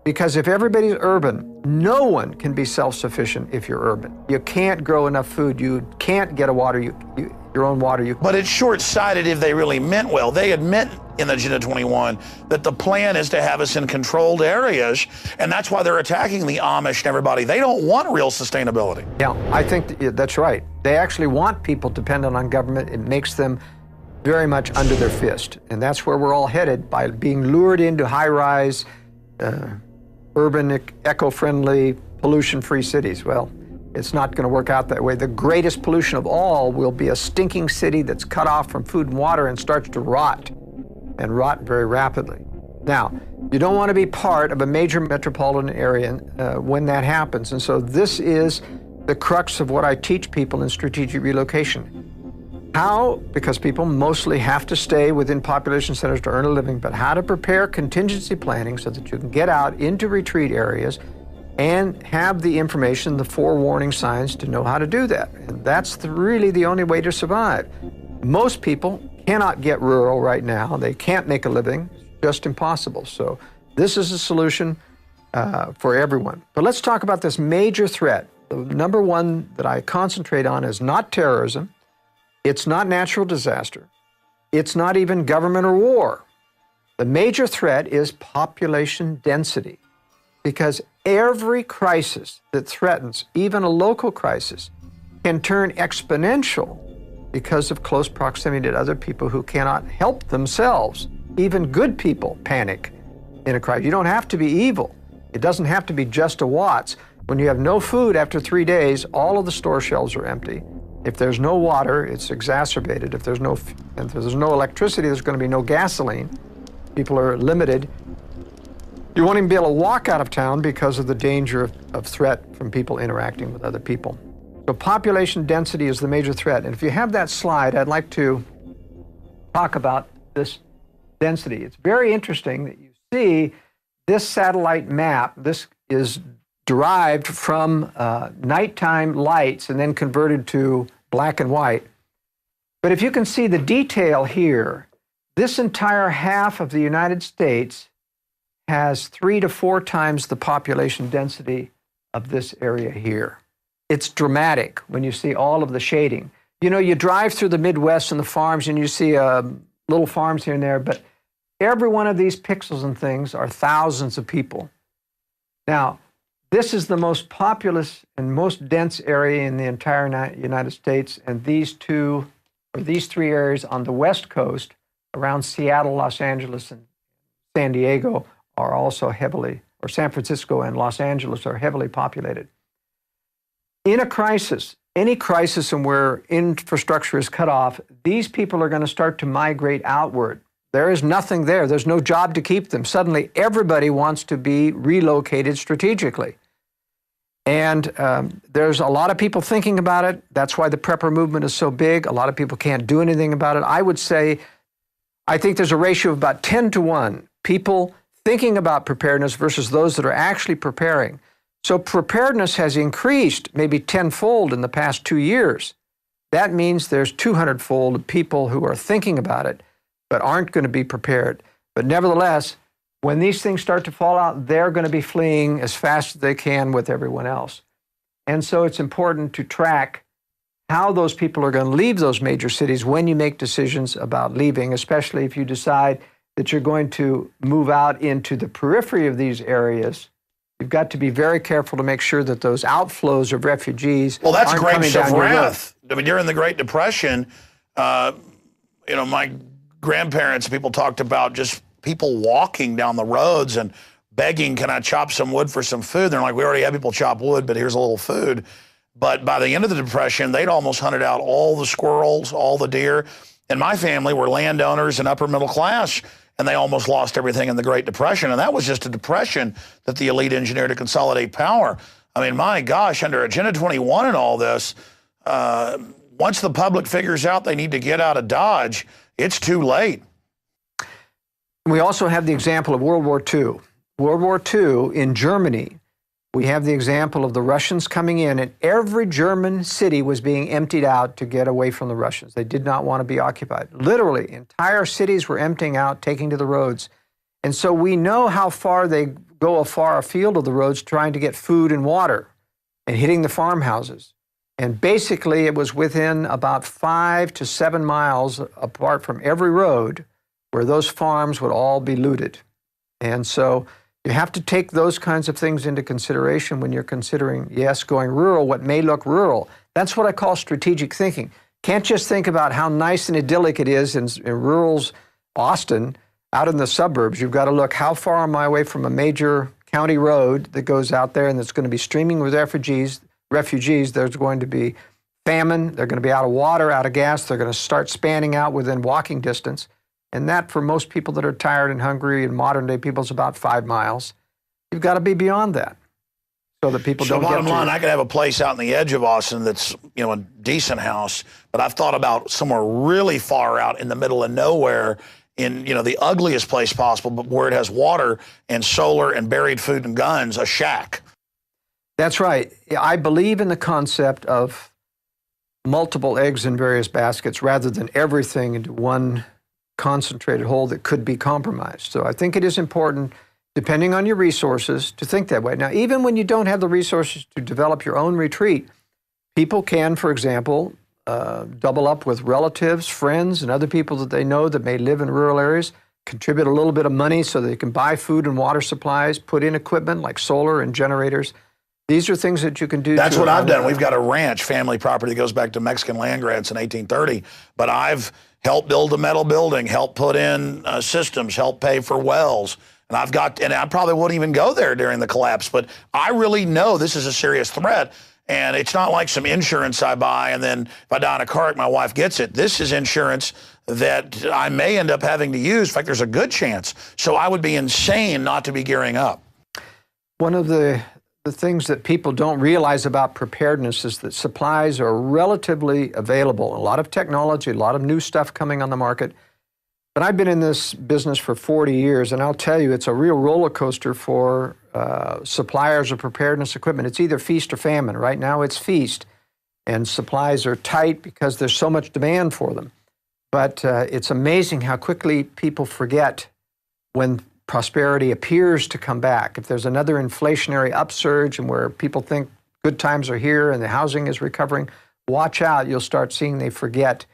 because if everybody's urban, no one can be self-sufficient if you're urban. You can't grow enough food. You can't get your own water. But it's short-sighted if they really meant well. They admit in Agenda 21 that the plan is to have us in controlled areas, and that's why they're attacking the Amish and everybody. They don't want real sustainability. Yeah, I think that's right. They actually want people dependent on government. It makes them very much under their fist, and that's where we're all headed by being lured into high-rise, urban, eco-friendly, pollution-free cities. Well, it's not going to work out that way. The greatest pollution of all will be a stinking city that's cut off from food and water and starts to rot, and rot very rapidly. Now, you don't want to be part of a major metropolitan area when that happens. And so this is the crux of what I teach people in strategic relocation. How, because people mostly have to stay within population centers to earn a living, but how to prepare contingency planning so that you can get out into retreat areas and have the information, the forewarning signs to know how to do that. And that's really the only way to survive. Most people cannot get rural right now. They can't make a living. It's just impossible. So this is a solution for everyone. But let's talk about this major threat. The number one that I concentrate on is not terrorism. It's not natural disaster. It's not even government or war. The major threat is population density, because every crisis that threatens, even a local crisis, can turn exponential because of close proximity to other people who cannot help themselves. Even good people panic in a crisis. You don't have to be evil. It doesn't have to be just a Watts. When you have no food after 3 days, all of the store shelves are empty. If there's no water, it's exacerbated. If there's no electricity, there's going to be no gasoline. People are limited. You won't even be able to walk out of town because of the danger of threat from people interacting with other people. So population density is the major threat. And if you have that slide, I'd like to talk about this density. It's very interesting that you see this satellite map. This is derived from nighttime lights and then converted to black and white. But if you can see the detail here, this entire half of the United States has 3 to 4 times the population density of this area here. It's dramatic when you see all of the shading. You know, you drive through the Midwest and the farms and you see little farms here and there, but every one of these pixels and things are thousands of people. Now, this is the most populous and most dense area in the entire United States, and these 3 areas on the West Coast around Seattle, Los Angeles, and San Diego are also heavily, or San Francisco and Los Angeles are heavily populated. In a crisis, any crisis in where infrastructure is cut off, these people are going to start to migrate outward. There is nothing there. There's no job to keep them. Suddenly, everybody wants to be relocated strategically. And there's a lot of people thinking about it. That's why the prepper movement is so big. A lot of people can't do anything about it. I would say, I think there's a ratio of about 10 to 1. People thinking about preparedness versus those that are actually preparing. So preparedness has increased maybe 10-fold in the past 2 years. That means there's 200-fold people who are thinking about it but aren't going to be prepared. But nevertheless, when these things start to fall out, they're going to be fleeing as fast as they can with everyone else. And so it's important to track how those people are going to leave those major cities when you make decisions about leaving, especially if you decide that you're going to move out into the periphery of these areas. You've got to be very careful to make sure that those outflows of refugees Well, that's aren't grapes coming of down your road. wrath. I mean, during the Great Depression, my grandparents, people talked about just people walking down the roads and begging, can I chop some wood for some food? They're like, we already have people chop wood, but here's a little food. But by the end of the Depression, they'd almost hunted out all the squirrels, all the deer. And my family were landowners and upper middle class, and they almost lost everything in the Great Depression. And that was just a depression that the elite engineered to consolidate power. I mean, my gosh, under Agenda 21 and all this, once the public figures out they need to get out of Dodge, it's too late. We also have the example of World War II. World War II in Germany, we have the example of the Russians coming in, and every German city was being emptied out to get away from the Russians. They did not want to be occupied. Literally, entire cities were emptying out, taking to the roads. And so we know how far they go far afield of the roads trying to get food and water and hitting the farmhouses. And basically, it was within about 5 to 7 miles apart from every road where those farms would all be looted. And so you have to take those kinds of things into consideration when you're considering, yes, going rural, what may look rural. That's what I call strategic thinking. Can't just think about how nice and idyllic it is in rural's Austin, out in the suburbs. You've got to look, how far am I away from a major county road that goes out there and that's going to be streaming with refugees. There's going to be famine. They're going to be out of water, out of gas. They're going to start spanning out within walking distance. And that, for most people that are tired and hungry and modern-day people, is about 5 miles. You've got to be beyond that so that people don't get to bottom line, I could have a place out in the edge of Austin that's, a decent house, but I've thought about somewhere really far out in the middle of nowhere in, the ugliest place possible, but where it has water and solar and buried food and guns, a shack. That's right. I believe in the concept of multiple eggs in various baskets rather than everything into one concentrated whole that could be compromised. So I think it is important, depending on your resources, to think that way. Now, even when you don't have the resources to develop your own retreat, people can, for example, double up with relatives, friends, and other people that they know that may live in rural areas, contribute a little bit of money so they can buy food and water supplies, put in equipment like solar and generators. These are things that you can do. That's what I've done. We've got a ranch, family property that goes back to Mexican land grants in 1830, but I've helped build a metal building, helped put in systems, helped pay for wells. And I probably wouldn't even go there during the collapse, but I really know this is a serious threat. And it's not like some insurance I buy and then if I die in a car, my wife gets it. This is insurance that I may end up having to use. In fact, there's a good chance. So I would be insane not to be gearing up. One of the things that people don't realize about preparedness is that supplies are relatively available. A lot of technology, a lot of new stuff coming on the market. But I've been in this business for 40 years, and I'll tell you, it's a real roller coaster for suppliers of preparedness equipment. It's either feast or famine. Right now it's feast, and supplies are tight because there's so much demand for them. But it's amazing how quickly people forget when prosperity appears to come back, if there's another inflationary upsurge and where people think good times are here and the housing is recovering, watch out, you'll start seeing they forget.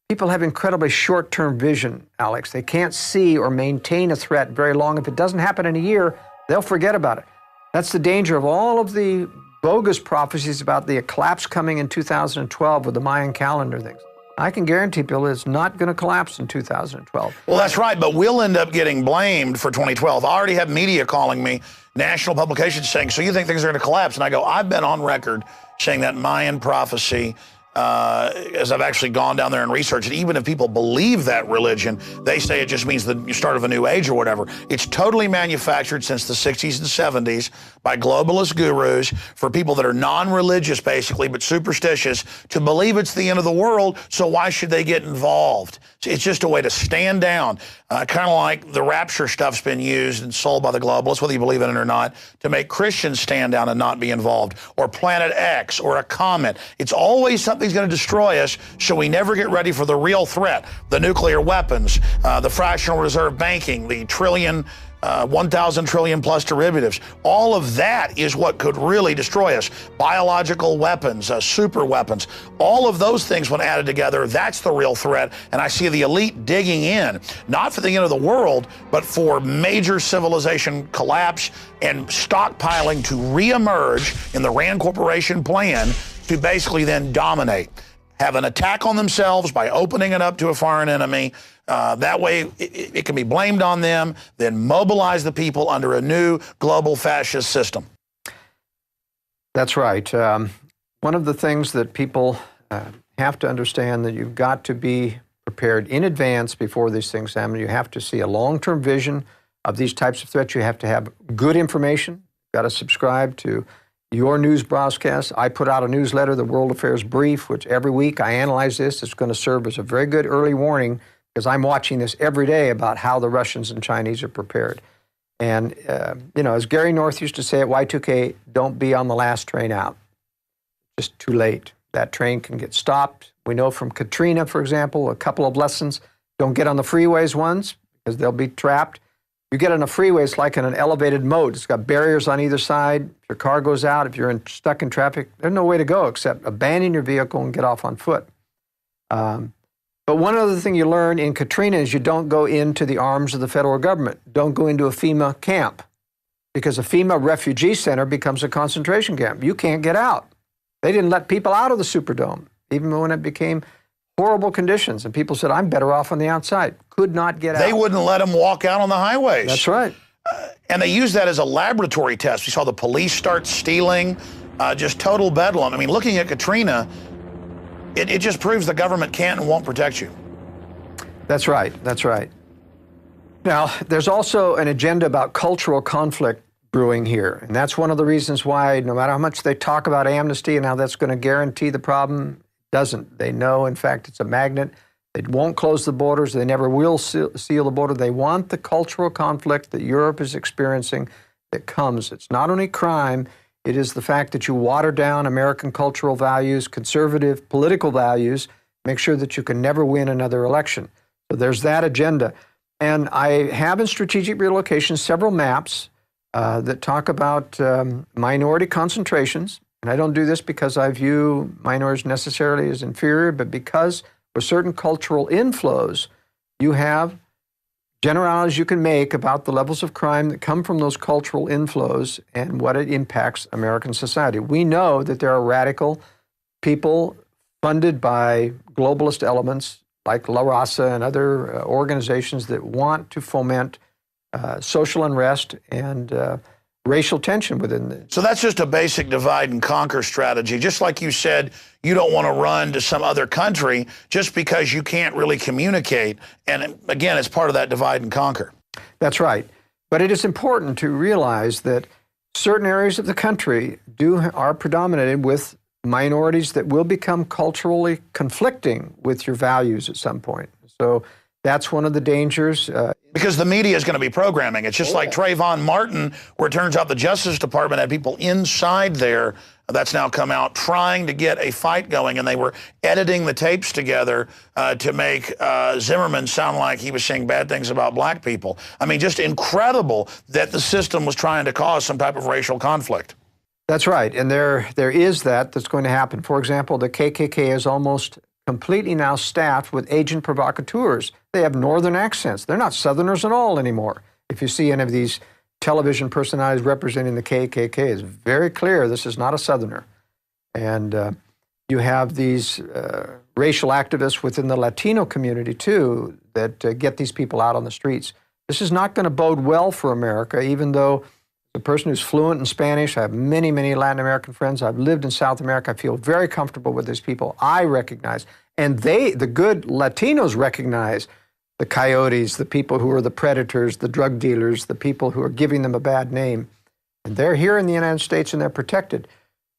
People have incredibly short-term vision, Alex. They can't see or maintain a threat very long. If it doesn't happen in a year, they'll forget about it. That's the danger of all of the bogus prophecies about the collapse coming in 2012 with the Mayan calendar things. I can guarantee people it's not going to collapse in 2012. Well, that's right, but we'll end up getting blamed for 2012. I already have media calling me, national publications saying, so you think things are going to collapse? And I go, I've been on record saying that Mayan prophecy, as I've actually gone down there and researched it, even if people believe that religion, they say it just means the start of a new age or whatever. It's totally manufactured since the 60s and 70s by globalist gurus for people that are non-religious, basically, but superstitious, to believe it's the end of the world, so why should they get involved? It's just a way to stand down, kind of like the rapture stuff's been used and sold by the globalists, whether you believe in it or not, to make Christians stand down and not be involved, or Planet X, or a comet. It's always something's going to destroy us, so we never get ready for the real threat, the nuclear weapons, the fractional reserve banking, the 1,000 trillion plus derivatives. All of that is what could really destroy us. Biological weapons, super weapons, all of those things when added together, that's the real threat. And I see the elite digging in, not for the end of the world, but for major civilization collapse and stockpiling to reemerge in the Rand Corporation plan to basically then dominate. Have an attack on themselves by opening it up to a foreign enemy. That way it can be blamed on them, then mobilize the people under a new global fascist system. That's right. One of the things that people have to understand, that you've got to be prepared in advance before these things happen. You have to see a long-term vision of these types of threats. You have to have good information. You've got to subscribe to your news broadcast. I put out a newsletter, the World Affairs Brief, which every week I analyze this. It's going to serve as a very good early warning, because I'm watching this every day about how the Russians and Chinese are prepared. And, you know, as Gary North used to say at Y2K, don't be on the last train out. Just too late. That train can get stopped. We know from Katrina, for example, a couple of lessons. Don't get on the freeways once, because they'll be trapped. You get on a freeway, it's like in an elevated moat. It's got barriers on either side. If your car goes out, if you're stuck in traffic, there's no way to go except abandon your vehicle and get off on foot. But one other thing you learn in Katrina is you don't go into the arms of the federal government. Don't go into a FEMA camp, because a FEMA refugee center becomes a concentration camp. You can't get out. They didn't let people out of the Superdome, even when it became horrible conditions. And people said, I'm better off on the outside. Could not get out. They wouldn't let them walk out on the highways. That's right. And they used that as a laboratory test. We saw the police start stealing, just total bedlam. I mean, looking at Katrina, it just proves the government can't and won't protect you. That's right. That's right. Now, there's also an agenda about cultural conflict brewing here. And that's one of the reasons why, no matter how much they talk about amnesty and how that's going to guarantee the problem, it doesn't. They know, in fact, it's a magnet. They won't close the borders. They never will seal the border. They want the cultural conflict that Europe is experiencing that comes. It's not only crime, it is the fact that you water down American cultural values, conservative political values, make sure that you can never win another election. So there's that agenda. And I have in strategic relocation several maps that talk about minority concentrations. And I don't do this because I view minorities necessarily as inferior, but because with certain cultural inflows, you have generalities you can make about the levels of crime that come from those cultural inflows and what it impacts American society. We know that there are radical people funded by globalist elements like La Raza and other organizations that want to foment social unrest and racial tension within the... So that's just a basic divide and conquer strategy. Just like you said, you don't want to run to some other country just because you can't really communicate. And again, it's part of that divide and conquer. That's right. But it is important to realize that certain areas of the country are predominated with minorities that will become culturally conflicting with your values at some point. So that's one of the dangers. Because the media is going to be programming. It's just like Trayvon Martin, where it turns out the Justice Department had people inside there that's now come out, trying to get a fight going, and they were editing the tapes together to make Zimmerman sound like he was saying bad things about black people. I mean, just incredible that the system was trying to cause some type of racial conflict. That's right, and there is that's going to happen. For example, the KKK is almost completely now staffed with agent provocateurs. They have northern accents. They're not Southerners at all anymore. If you see any of these television personalities representing the KKK, it's very clear this is not a Southerner. And you have these racial activists within the Latino community, too, that get these people out on the streets. This is not going to bode well for America, even though the person who's fluent in Spanish, I have many, many Latin American friends. I've lived in South America. I feel very comfortable with these people. I recognize, and the good Latinos recognize the coyotes, the people who are the predators, the drug dealers, the people who are giving them a bad name. And they're here in the United States and they're protected.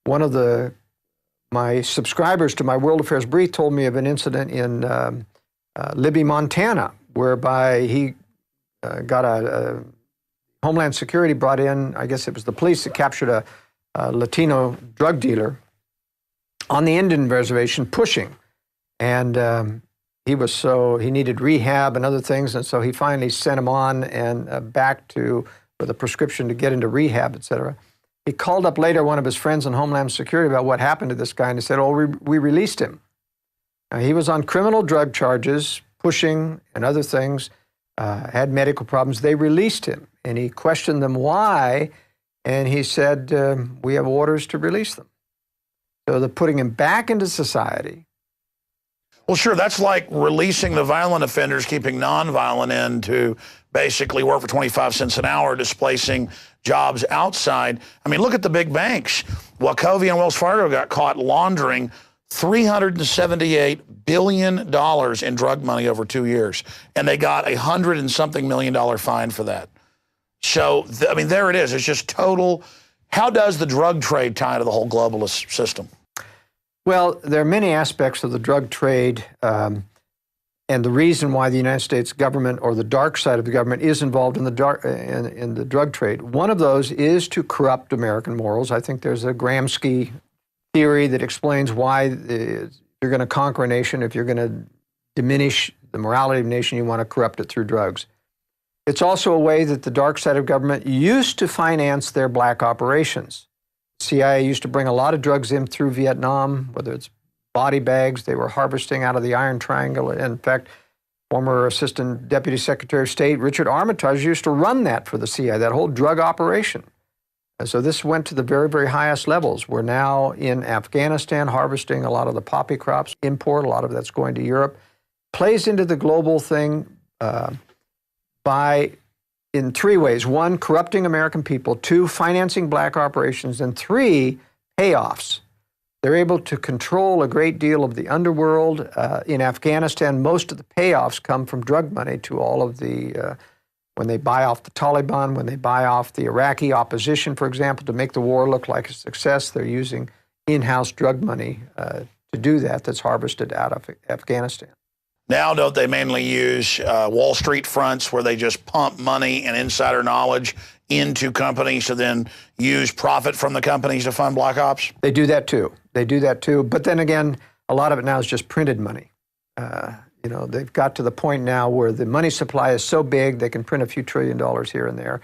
One of my subscribers to my World Affairs Brief told me of an incident in Libby, Montana, whereby he got a Homeland Security brought in, I guess it was the police that captured a Latino drug dealer on the Indian reservation pushing. And he needed rehab and other things, and so he finally sent him on and back with a prescription to get into rehab, et cetera. He called up later one of his friends in Homeland Security about what happened to this guy, and he said, we released him. Now, he was on criminal drug charges, pushing and other things, had medical problems. They released him, and he questioned them why, and he said, we have orders to release them. So they're putting him back into society. Well, sure, that's like releasing the violent offenders, keeping nonviolent in to basically work for 25 cents an hour, displacing jobs outside. I mean, look at the big banks. Wachovia and Wells Fargo got caught laundering $378 billion in drug money over 2 years, and they got $100 and something million fine for that. So, I mean, there it is. It's just total. How does the drug trade tie into the whole globalist system? Well, there are many aspects of the drug trade, and the reason why the United States government or the dark side of the government is involved in the drug trade. One of those is to corrupt American morals. I think there's a Gramsci theory that explains why you're going to conquer a nation. If you're going to diminish the morality of a nation, you want to corrupt it through drugs. It's also a way that the dark side of government used to finance their black operations. CIA used to bring a lot of drugs in through Vietnam, whether it's body bags they were harvesting out of the Iron Triangle. In fact, former Assistant Deputy Secretary of State Richard Armitage used to run that for the CIA, that whole drug operation. And so this went to the very, very highest levels. We're now in Afghanistan harvesting a lot of the poppy crops, import, a lot of that's going to Europe. Plays into the global thing in three ways. One, corrupting American people. Two, financing black operations. And three, payoffs. They're able to control a great deal of the underworld. In Afghanistan, most of the payoffs come from drug money to all of the, when they buy off the Taliban, when they buy off the Iraqi opposition, for example, to make the war look like a success, they're using in-house drug money to do that that's harvested out of Afghanistan. Now, don't they mainly use Wall Street fronts where they just pump money and insider knowledge into companies to then use profit from the companies to fund black ops? They do that too. But then again, a lot of it now is just printed money. They've got to the point now where the money supply is so big they can print a few $1 trillion here and there.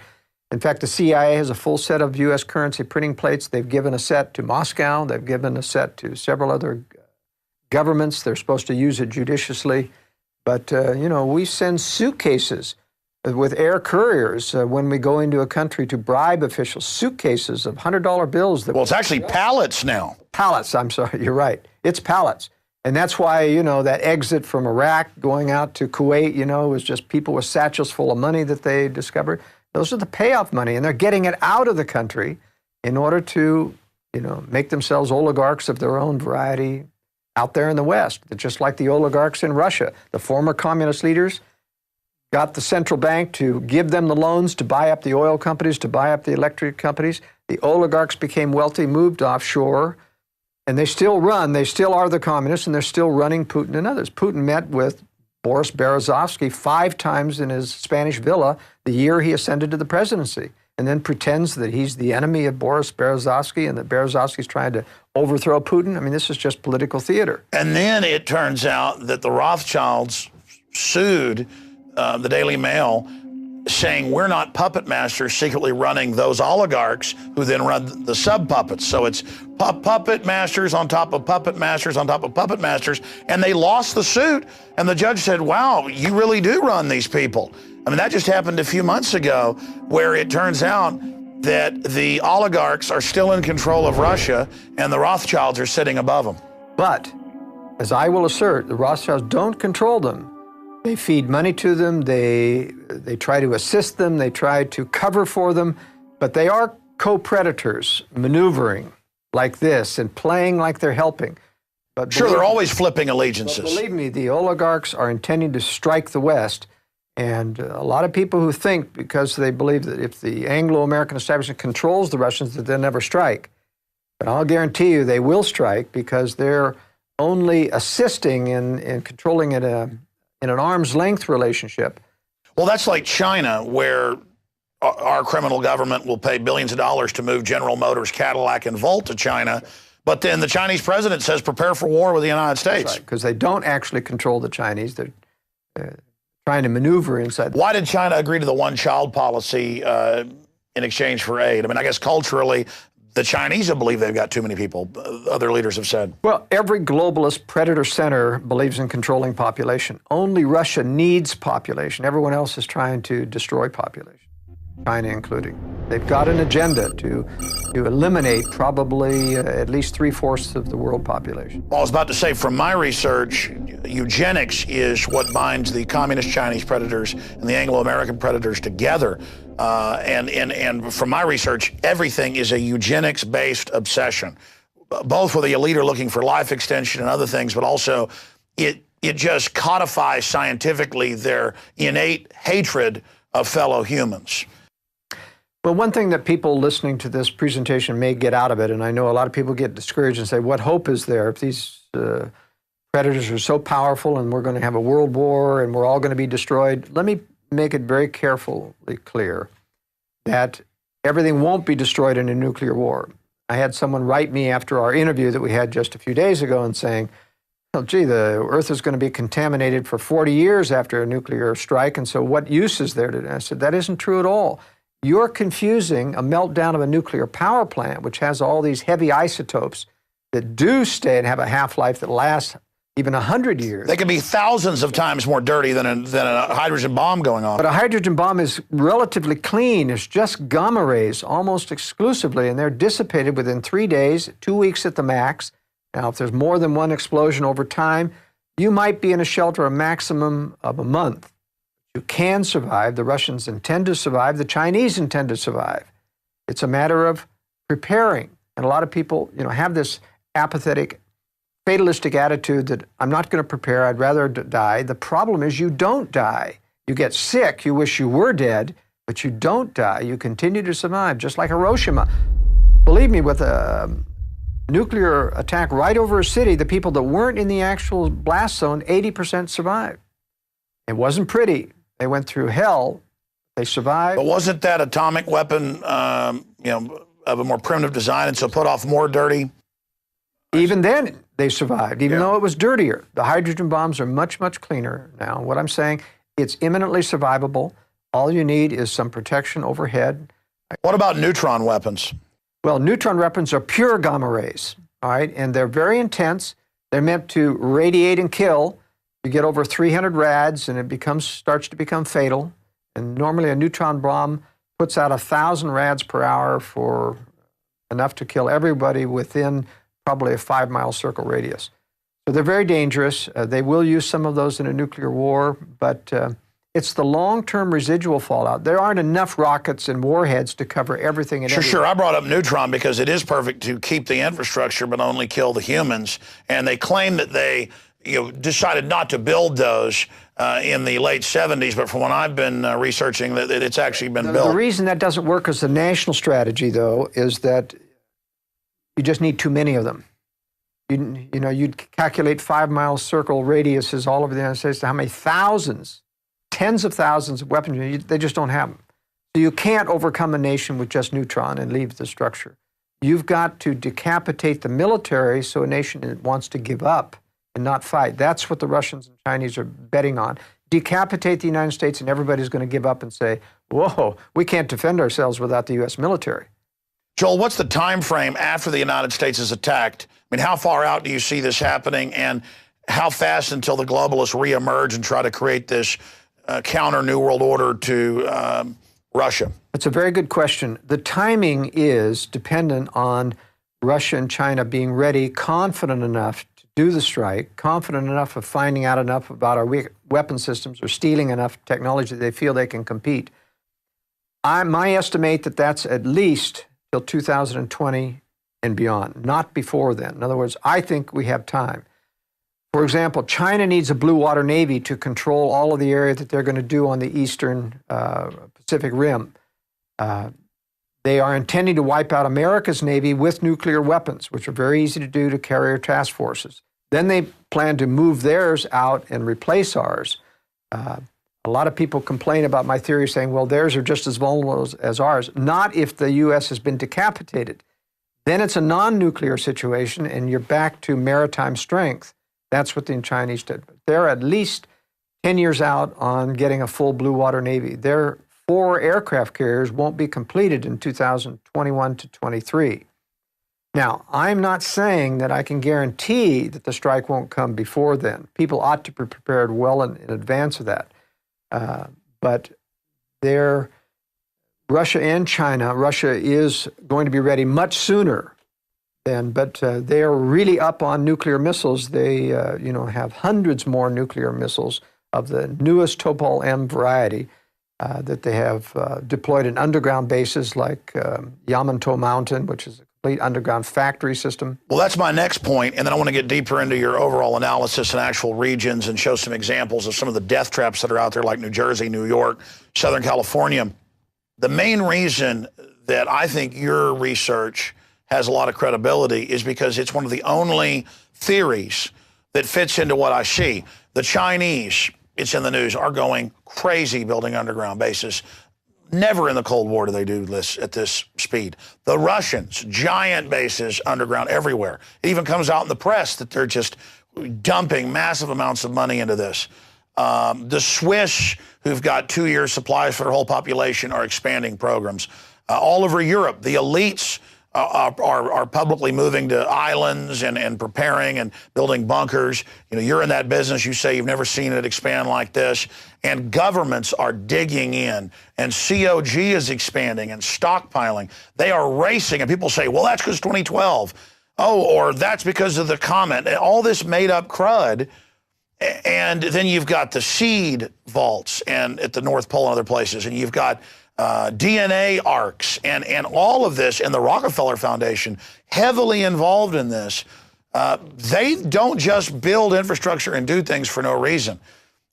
In fact, the CIA has a full set of U.S. currency printing plates. They've given a set to Moscow. They've given a set to several other governments. They're supposed to use it judiciously. But, we send suitcases with air couriers when we go into a country to bribe officials, suitcases of $100 bills. Well, it's actually pallets now. Pallets, I'm sorry, you're right. It's pallets. And that's why, that exit from Iraq going out to Kuwait, was just people with satchels full of money that they discovered. Those are the payoff money, and they're getting it out of the country in order to, make themselves oligarchs of their own variety out there in the West. Just like the oligarchs in Russia. The former communist leaders got the central bank to give them the loans to buy up the oil companies, to buy up the electric companies. The oligarchs became wealthy, moved offshore, and they still are the communists, and they're still running Putin and others. Putin met with Boris Berezovsky 5 times in his Spanish villa the year he ascended to the presidency. and then pretends that he's the enemy of Boris Berezovsky and that Berezovsky's trying to overthrow Putin. I mean, this is just political theater. And then it turns out that the Rothschilds sued the Daily Mail, saying we're not puppet masters secretly running those oligarchs who then run the sub-puppets. So it's puppet masters on top of puppet masters on top of puppet masters. And they lost the suit. And the judge said, wow, you really do run these people. I mean, that just happened a few months ago, where it turns out that the oligarchs are still in control of Russia and the Rothschilds are sitting above them. But, as I will assert, the Rothschilds don't control them. They feed money to them, they try to assist them, they try to cover for them, but they are co-predators maneuvering like this and playing like they're helping. But sure, they're always flipping allegiances. But believe me, the oligarchs are intending to strike the West. And a lot of people who think, because they believe that if the Anglo-American establishment controls the Russians, that they'll never strike. But I'll guarantee you they will strike, because they're only assisting in controlling it in an arm's length relationship. Well, that's like China, where our criminal government will pay billions of dollars to move General Motors, Cadillac, and Volt to China. But then the Chinese president says, prepare for war with the United States. That's right, because they don't actually control the Chinese. They're trying to maneuver inside. Why did China agree to the one-child policy in exchange for aid? I mean, I guess culturally, the Chinese have believed they've got too many people, other leaders have said. Well, every globalist predator center believes in controlling population. Only Russia needs population. Everyone else is trying to destroy population, China including. They've got an agenda to eliminate probably at least 3/4 of the world population. Well, I was about to say, from my research, eugenics is what binds the communist Chinese predators and the Anglo-American predators together. And from my research, everything is a eugenics-based obsession, both with the elite are looking for life extension and other things, but also it just codifies scientifically their innate hatred of fellow humans. Well, one thing that people listening to this presentation may get out of it, and I know a lot of people get discouraged and say, what hope is there if these predators are so powerful and we're going to have a world war and we're all going to be destroyed? Let me make it very carefully clear that everything won't be destroyed in a nuclear war. I had someone write me after our interview that we had just a few days ago and saying, well, gee, the Earth is going to be contaminated for 40 years after a nuclear strike, and so what use is there to it? I said, that isn't true at all. You're confusing a meltdown of a nuclear power plant, which has all these heavy isotopes that do stay and have a half-life that lasts even 100 years. They can be thousands of times more dirty than a hydrogen bomb going off. But a hydrogen bomb is relatively clean. It's just gamma rays almost exclusively, and they're dissipated within 3 days, 2 weeks at the max. Now, if there's more than one explosion over time, you might be in a shelter a maximum of a month. You can survive. The Russians intend to survive. The Chinese intend to survive. It's a matter of preparing. And a lot of people, have this apathetic, fatalistic attitude that I'm not going to prepare, I'd rather die. The problem is you don't die. You get sick, you wish you were dead, but you don't die. You continue to survive, just like Hiroshima. Believe me, with a nuclear attack right over a city, the people that weren't in the actual blast zone, 80% survived. It wasn't pretty. They went through hell. They survived. But wasn't that atomic weapon, of a more primitive design, and so put off more dirty? Even then, they survived, even though it was dirtier. The hydrogen bombs are much, much cleaner now. What I'm saying, it's imminently survivable. All you need is some protection overhead. What about neutron weapons? Well, neutron weapons are pure gamma rays, all right? And they're very intense. They're meant to radiate and kill. You get over 300 rads, and it starts to become fatal. And normally a neutron bomb puts out 1,000 rads per hour for enough to kill everybody within probably a 5-mile circle radius. So they're very dangerous. They will use some of those in a nuclear war, but it's the long-term residual fallout. There aren't enough rockets and warheads to cover everything and everything. Sure. I brought up neutron because it is perfect to keep the infrastructure but only kill the humans. And they claim that they decided not to build those in the late 70s, but from what I've been researching, that it's actually been built. The reason that doesn't work as the national strategy, though, is that you just need too many of them. You'd calculate 5-mile circle radiuses all over the United States to how many thousands, tens of thousands of weapons. They just don't have them. So So you can't overcome a nation with just neutron and leave the structure. You've got to decapitate the military so a nation wants to give up and not fight. That's what the Russians and Chinese are betting on. Decapitate the United States and everybody's going to give up and say, whoa, we can't defend ourselves without the U.S. military. Joel, what's the time frame after the United States is attacked? I mean, how far out do you see this happening, and how fast until the globalists reemerge and try to create this counter New World Order to Russia? That's a very good question. The timing is dependent on Russia and China being ready, confident enough to do the strike, confident enough of finding out enough about our weapon systems or stealing enough technology that they feel they can compete. My estimate that that's at least till 2020 and beyond, not before then. In other words, I think we have time. For example, China needs a blue water navy to control all of the area that they're going to do on the eastern Pacific Rim. They are intending to wipe out America's Navy with nuclear weapons, which are very easy to do to carrier task forces. Then they plan to move theirs out and replace ours. A lot of people complain about my theory saying, well, theirs are just as vulnerable as ours. Not if the U.S. has been decapitated. Then it's a non-nuclear situation and you're back to maritime strength. That's what the Chinese did. They're at least 10 years out on getting a full blue water navy. Their 4 aircraft carriers won't be completed in 2021 to 23. Now, I'm not saying that I can guarantee that the strike won't come before then. People ought to be prepared well in advance of that. But Russia and China, Russia is going to be ready much sooner then, but they are really up on nuclear missiles. They have hundreds more nuclear missiles of the newest Topol M variety that they have deployed in underground bases like Yamato Mountain, which is a complete underground factory system. Well, that's my next point, and then I want to get deeper into your overall analysis and actual regions and show some examples of some of the death traps that are out there like New Jersey, New York, Southern California. The main reason that I think your research has a lot of credibility is because it's one of the only theories that fits into what I see. The Chinese, it's in the news, are going crazy building underground bases. Never in the Cold War do they do this at this speed. The Russians, giant bases underground everywhere. It even comes out in the press that they're just dumping massive amounts of money into this. The Swiss, who've got 2-year supplies for their whole population, are expanding programs. All over Europe, the elites are publicly moving to islands and preparing and building bunkers. You know, you're in that business. You say you've never seen it expand like this. And governments are digging in. And COG is expanding and stockpiling. They are racing. And people say, well, that's because 2012. Oh, or that's because of the comment. All this made-up crud. And then you've got the seed vaults and at the North Pole and other places. And you've got DNA arcs and all of this, and the Rockefeller Foundation heavily involved in this. They don't just build infrastructure and do things for no reason.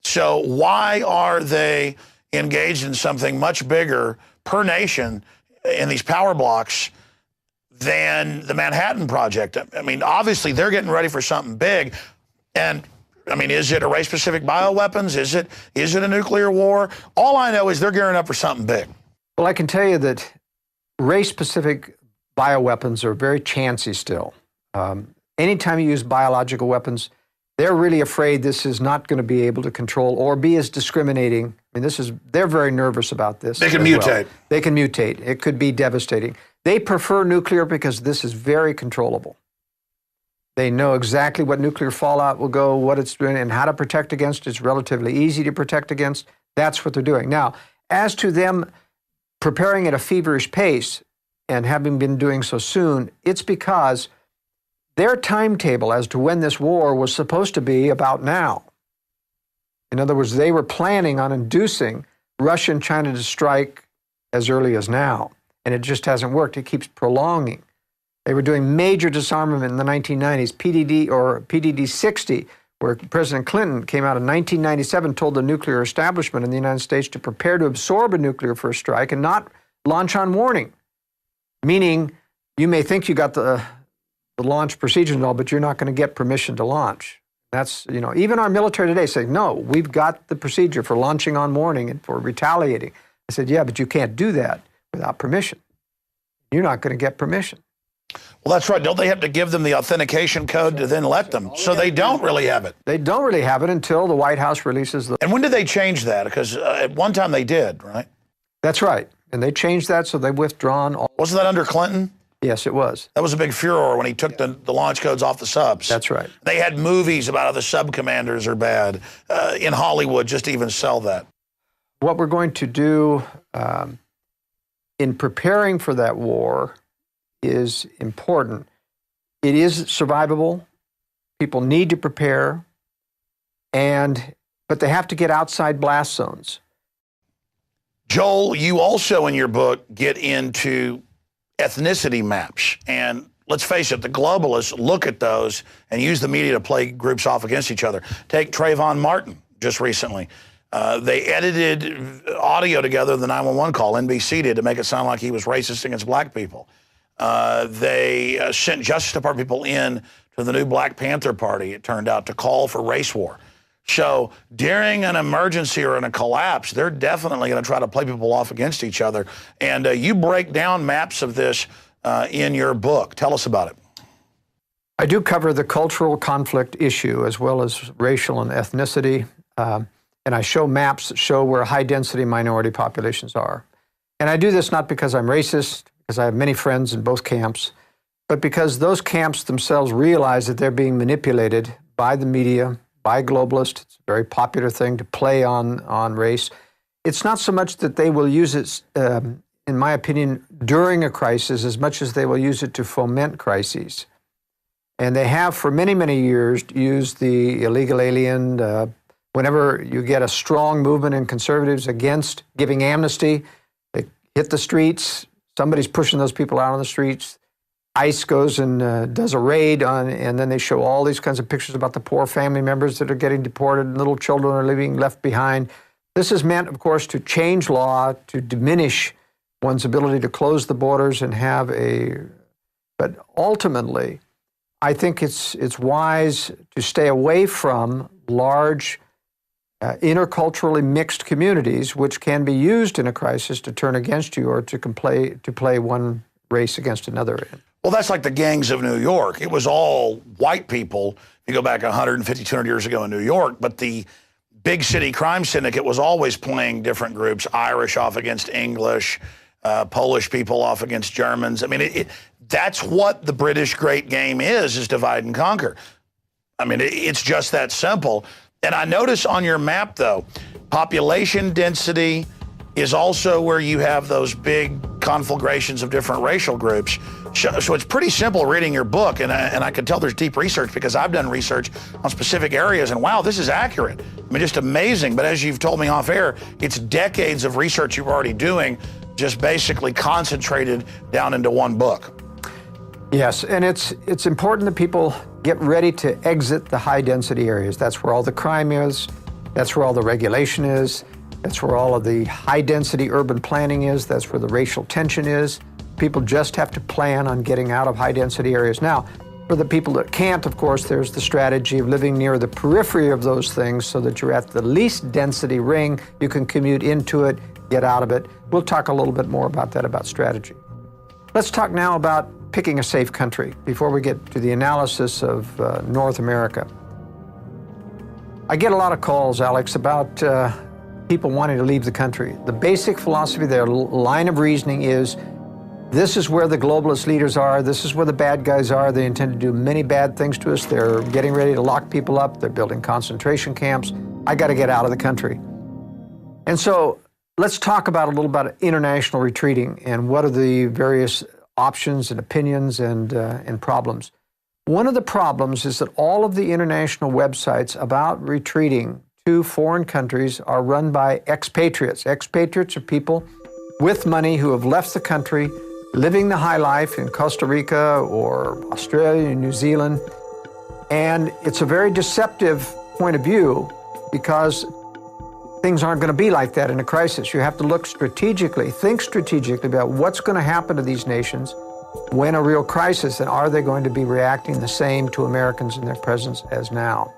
So why are they engaged in something much bigger per nation in these power blocks than the Manhattan Project? I mean, obviously they're getting ready for something big. And I mean, is it a race-specific bioweapons? Is it a nuclear war? All I know is they're gearing up for something big. Well, I can tell you that race-specific bioweapons are very chancy still. Anytime you use biological weapons, they're really afraid this is not going to be able to control or be as discriminating. I mean, they're very nervous about this. They can mutate. Well. They can mutate. It could be devastating. They prefer nuclear because this is very controllable. They know exactly what nuclear fallout will go, what it's doing, and how to protect against. It's relatively easy to protect against. That's what they're doing. Now, as to them preparing at a feverish pace and having been doing so soon, it's because their timetable as to when this war was supposed to be about now. In other words, they were planning on inducing Russia and China to strike as early as now, and it just hasn't worked. It keeps prolonging. They were doing major disarmament in the 1990s, PDD-60, where President Clinton came out in 1997, told the nuclear establishment in the United States to prepare to absorb a nuclear first strike and not launch on warning. Meaning, you may think you got the launch procedure and all, but you're not going to get permission to launch. That's, even our military today say, no, we've got the procedure for launching on warning and for retaliating. I said, yeah, but you can't do that without permission. You're not going to get permission. Well, that's right. Don't they have to give them the authentication code to then let them? So they don't really have it. They don't really have it until the White House releases the... And when did they change that? Because at one time they did, right? That's right. And they changed that, so they've withdrawn all... Wasn't that under Clinton? Yes, it was. That was a big furor when he took the launch codes off the subs. That's right. They had movies about how the sub commanders are bad in Hollywood just to even sell that. What we're going to do in preparing for that war is important. It is survivable. People need to prepare, but they have to get outside blast zones. Joel, you also in your book get into ethnicity maps. And let's face it, the globalists look at those and use the media to play groups off against each other. Take Trayvon Martin just recently. They edited audio together, the 911 call, NBC did, to make it sound like he was racist against black people. They sent Justice Department people in to the new Black Panther Party, it turned out, to call for race war. So during an emergency or in a collapse, they're definitely going to try to play people off against each other. And you break down maps of this in your book. Tell us about it. I do cover the cultural conflict issue as well as racial and ethnicity. And I show maps that show where high-density minority populations are. And I do this not because I'm racist, because I have many friends in both camps, but because those camps themselves realize that they're being manipulated by the media, by globalists. It's a very popular thing to play on race. It's not so much that they will use it, in my opinion, during a crisis as much as they will use it to foment crises. And they have for many, many years used the illegal alien. Whenever you get a strong movement in conservatives against giving amnesty, they hit the streets. Somebody's pushing those people out on the streets. ICE goes and does a raid and then they show all these kinds of pictures about the poor family members that are getting deported and little children are being left behind. This is meant, of course, to change law, to diminish one's ability to close the borders and have but ultimately, I think it's wise to stay away from large interculturally mixed communities, which can be used in a crisis to turn against you or to play one race against another. Well, that's like the gangs of New York. It was all white people, if you go back 150, 200 years ago in New York, but the big city crime syndicate was always playing different groups, Irish off against English, Polish people off against Germans. I mean, that's what the British great game is divide and conquer. I mean, it's just that simple. And I notice on your map, though, population density is also where you have those big conflagrations of different racial groups. So it's pretty simple reading your book, and I can tell there's deep research because I've done research on specific areas, and wow, this is accurate. I mean, just amazing. But as you've told me off air, it's decades of research you're already doing, just basically concentrated down into one book. Yes, and it's important that people get ready to exit the high-density areas. That's where all the crime is. That's where all the regulation is. That's where all of the high-density urban planning is. That's where the racial tension is. People just have to plan on getting out of high-density areas. Now, for the people that can't, of course, there's the strategy of living near the periphery of those things so that you're at the least density ring. You can commute into it, get out of it. We'll talk a little bit more about that, about strategy. Let's talk now about picking a safe country before we get to the analysis of North America. I get a lot of calls, Alex, about people wanting to leave the country. The basic philosophy, their line of reasoning is, this is where the globalist leaders are, this is where the bad guys are, they intend to do many bad things to us, they're getting ready to lock people up, they're building concentration camps, I got to get out of the country. And so let's talk about a little about international retreating and what are the various options and opinions and problems. One of the problems is that all of the international websites about retreating to foreign countries are run by expatriates. Expatriates are people with money who have left the country, living the high life in Costa Rica or Australia, New Zealand. And it's a very deceptive point of view because things aren't going to be like that in a crisis. You have to look strategically, think strategically about what's going to happen to these nations when a real crisis, and are they going to be reacting the same to Americans in their presence as now?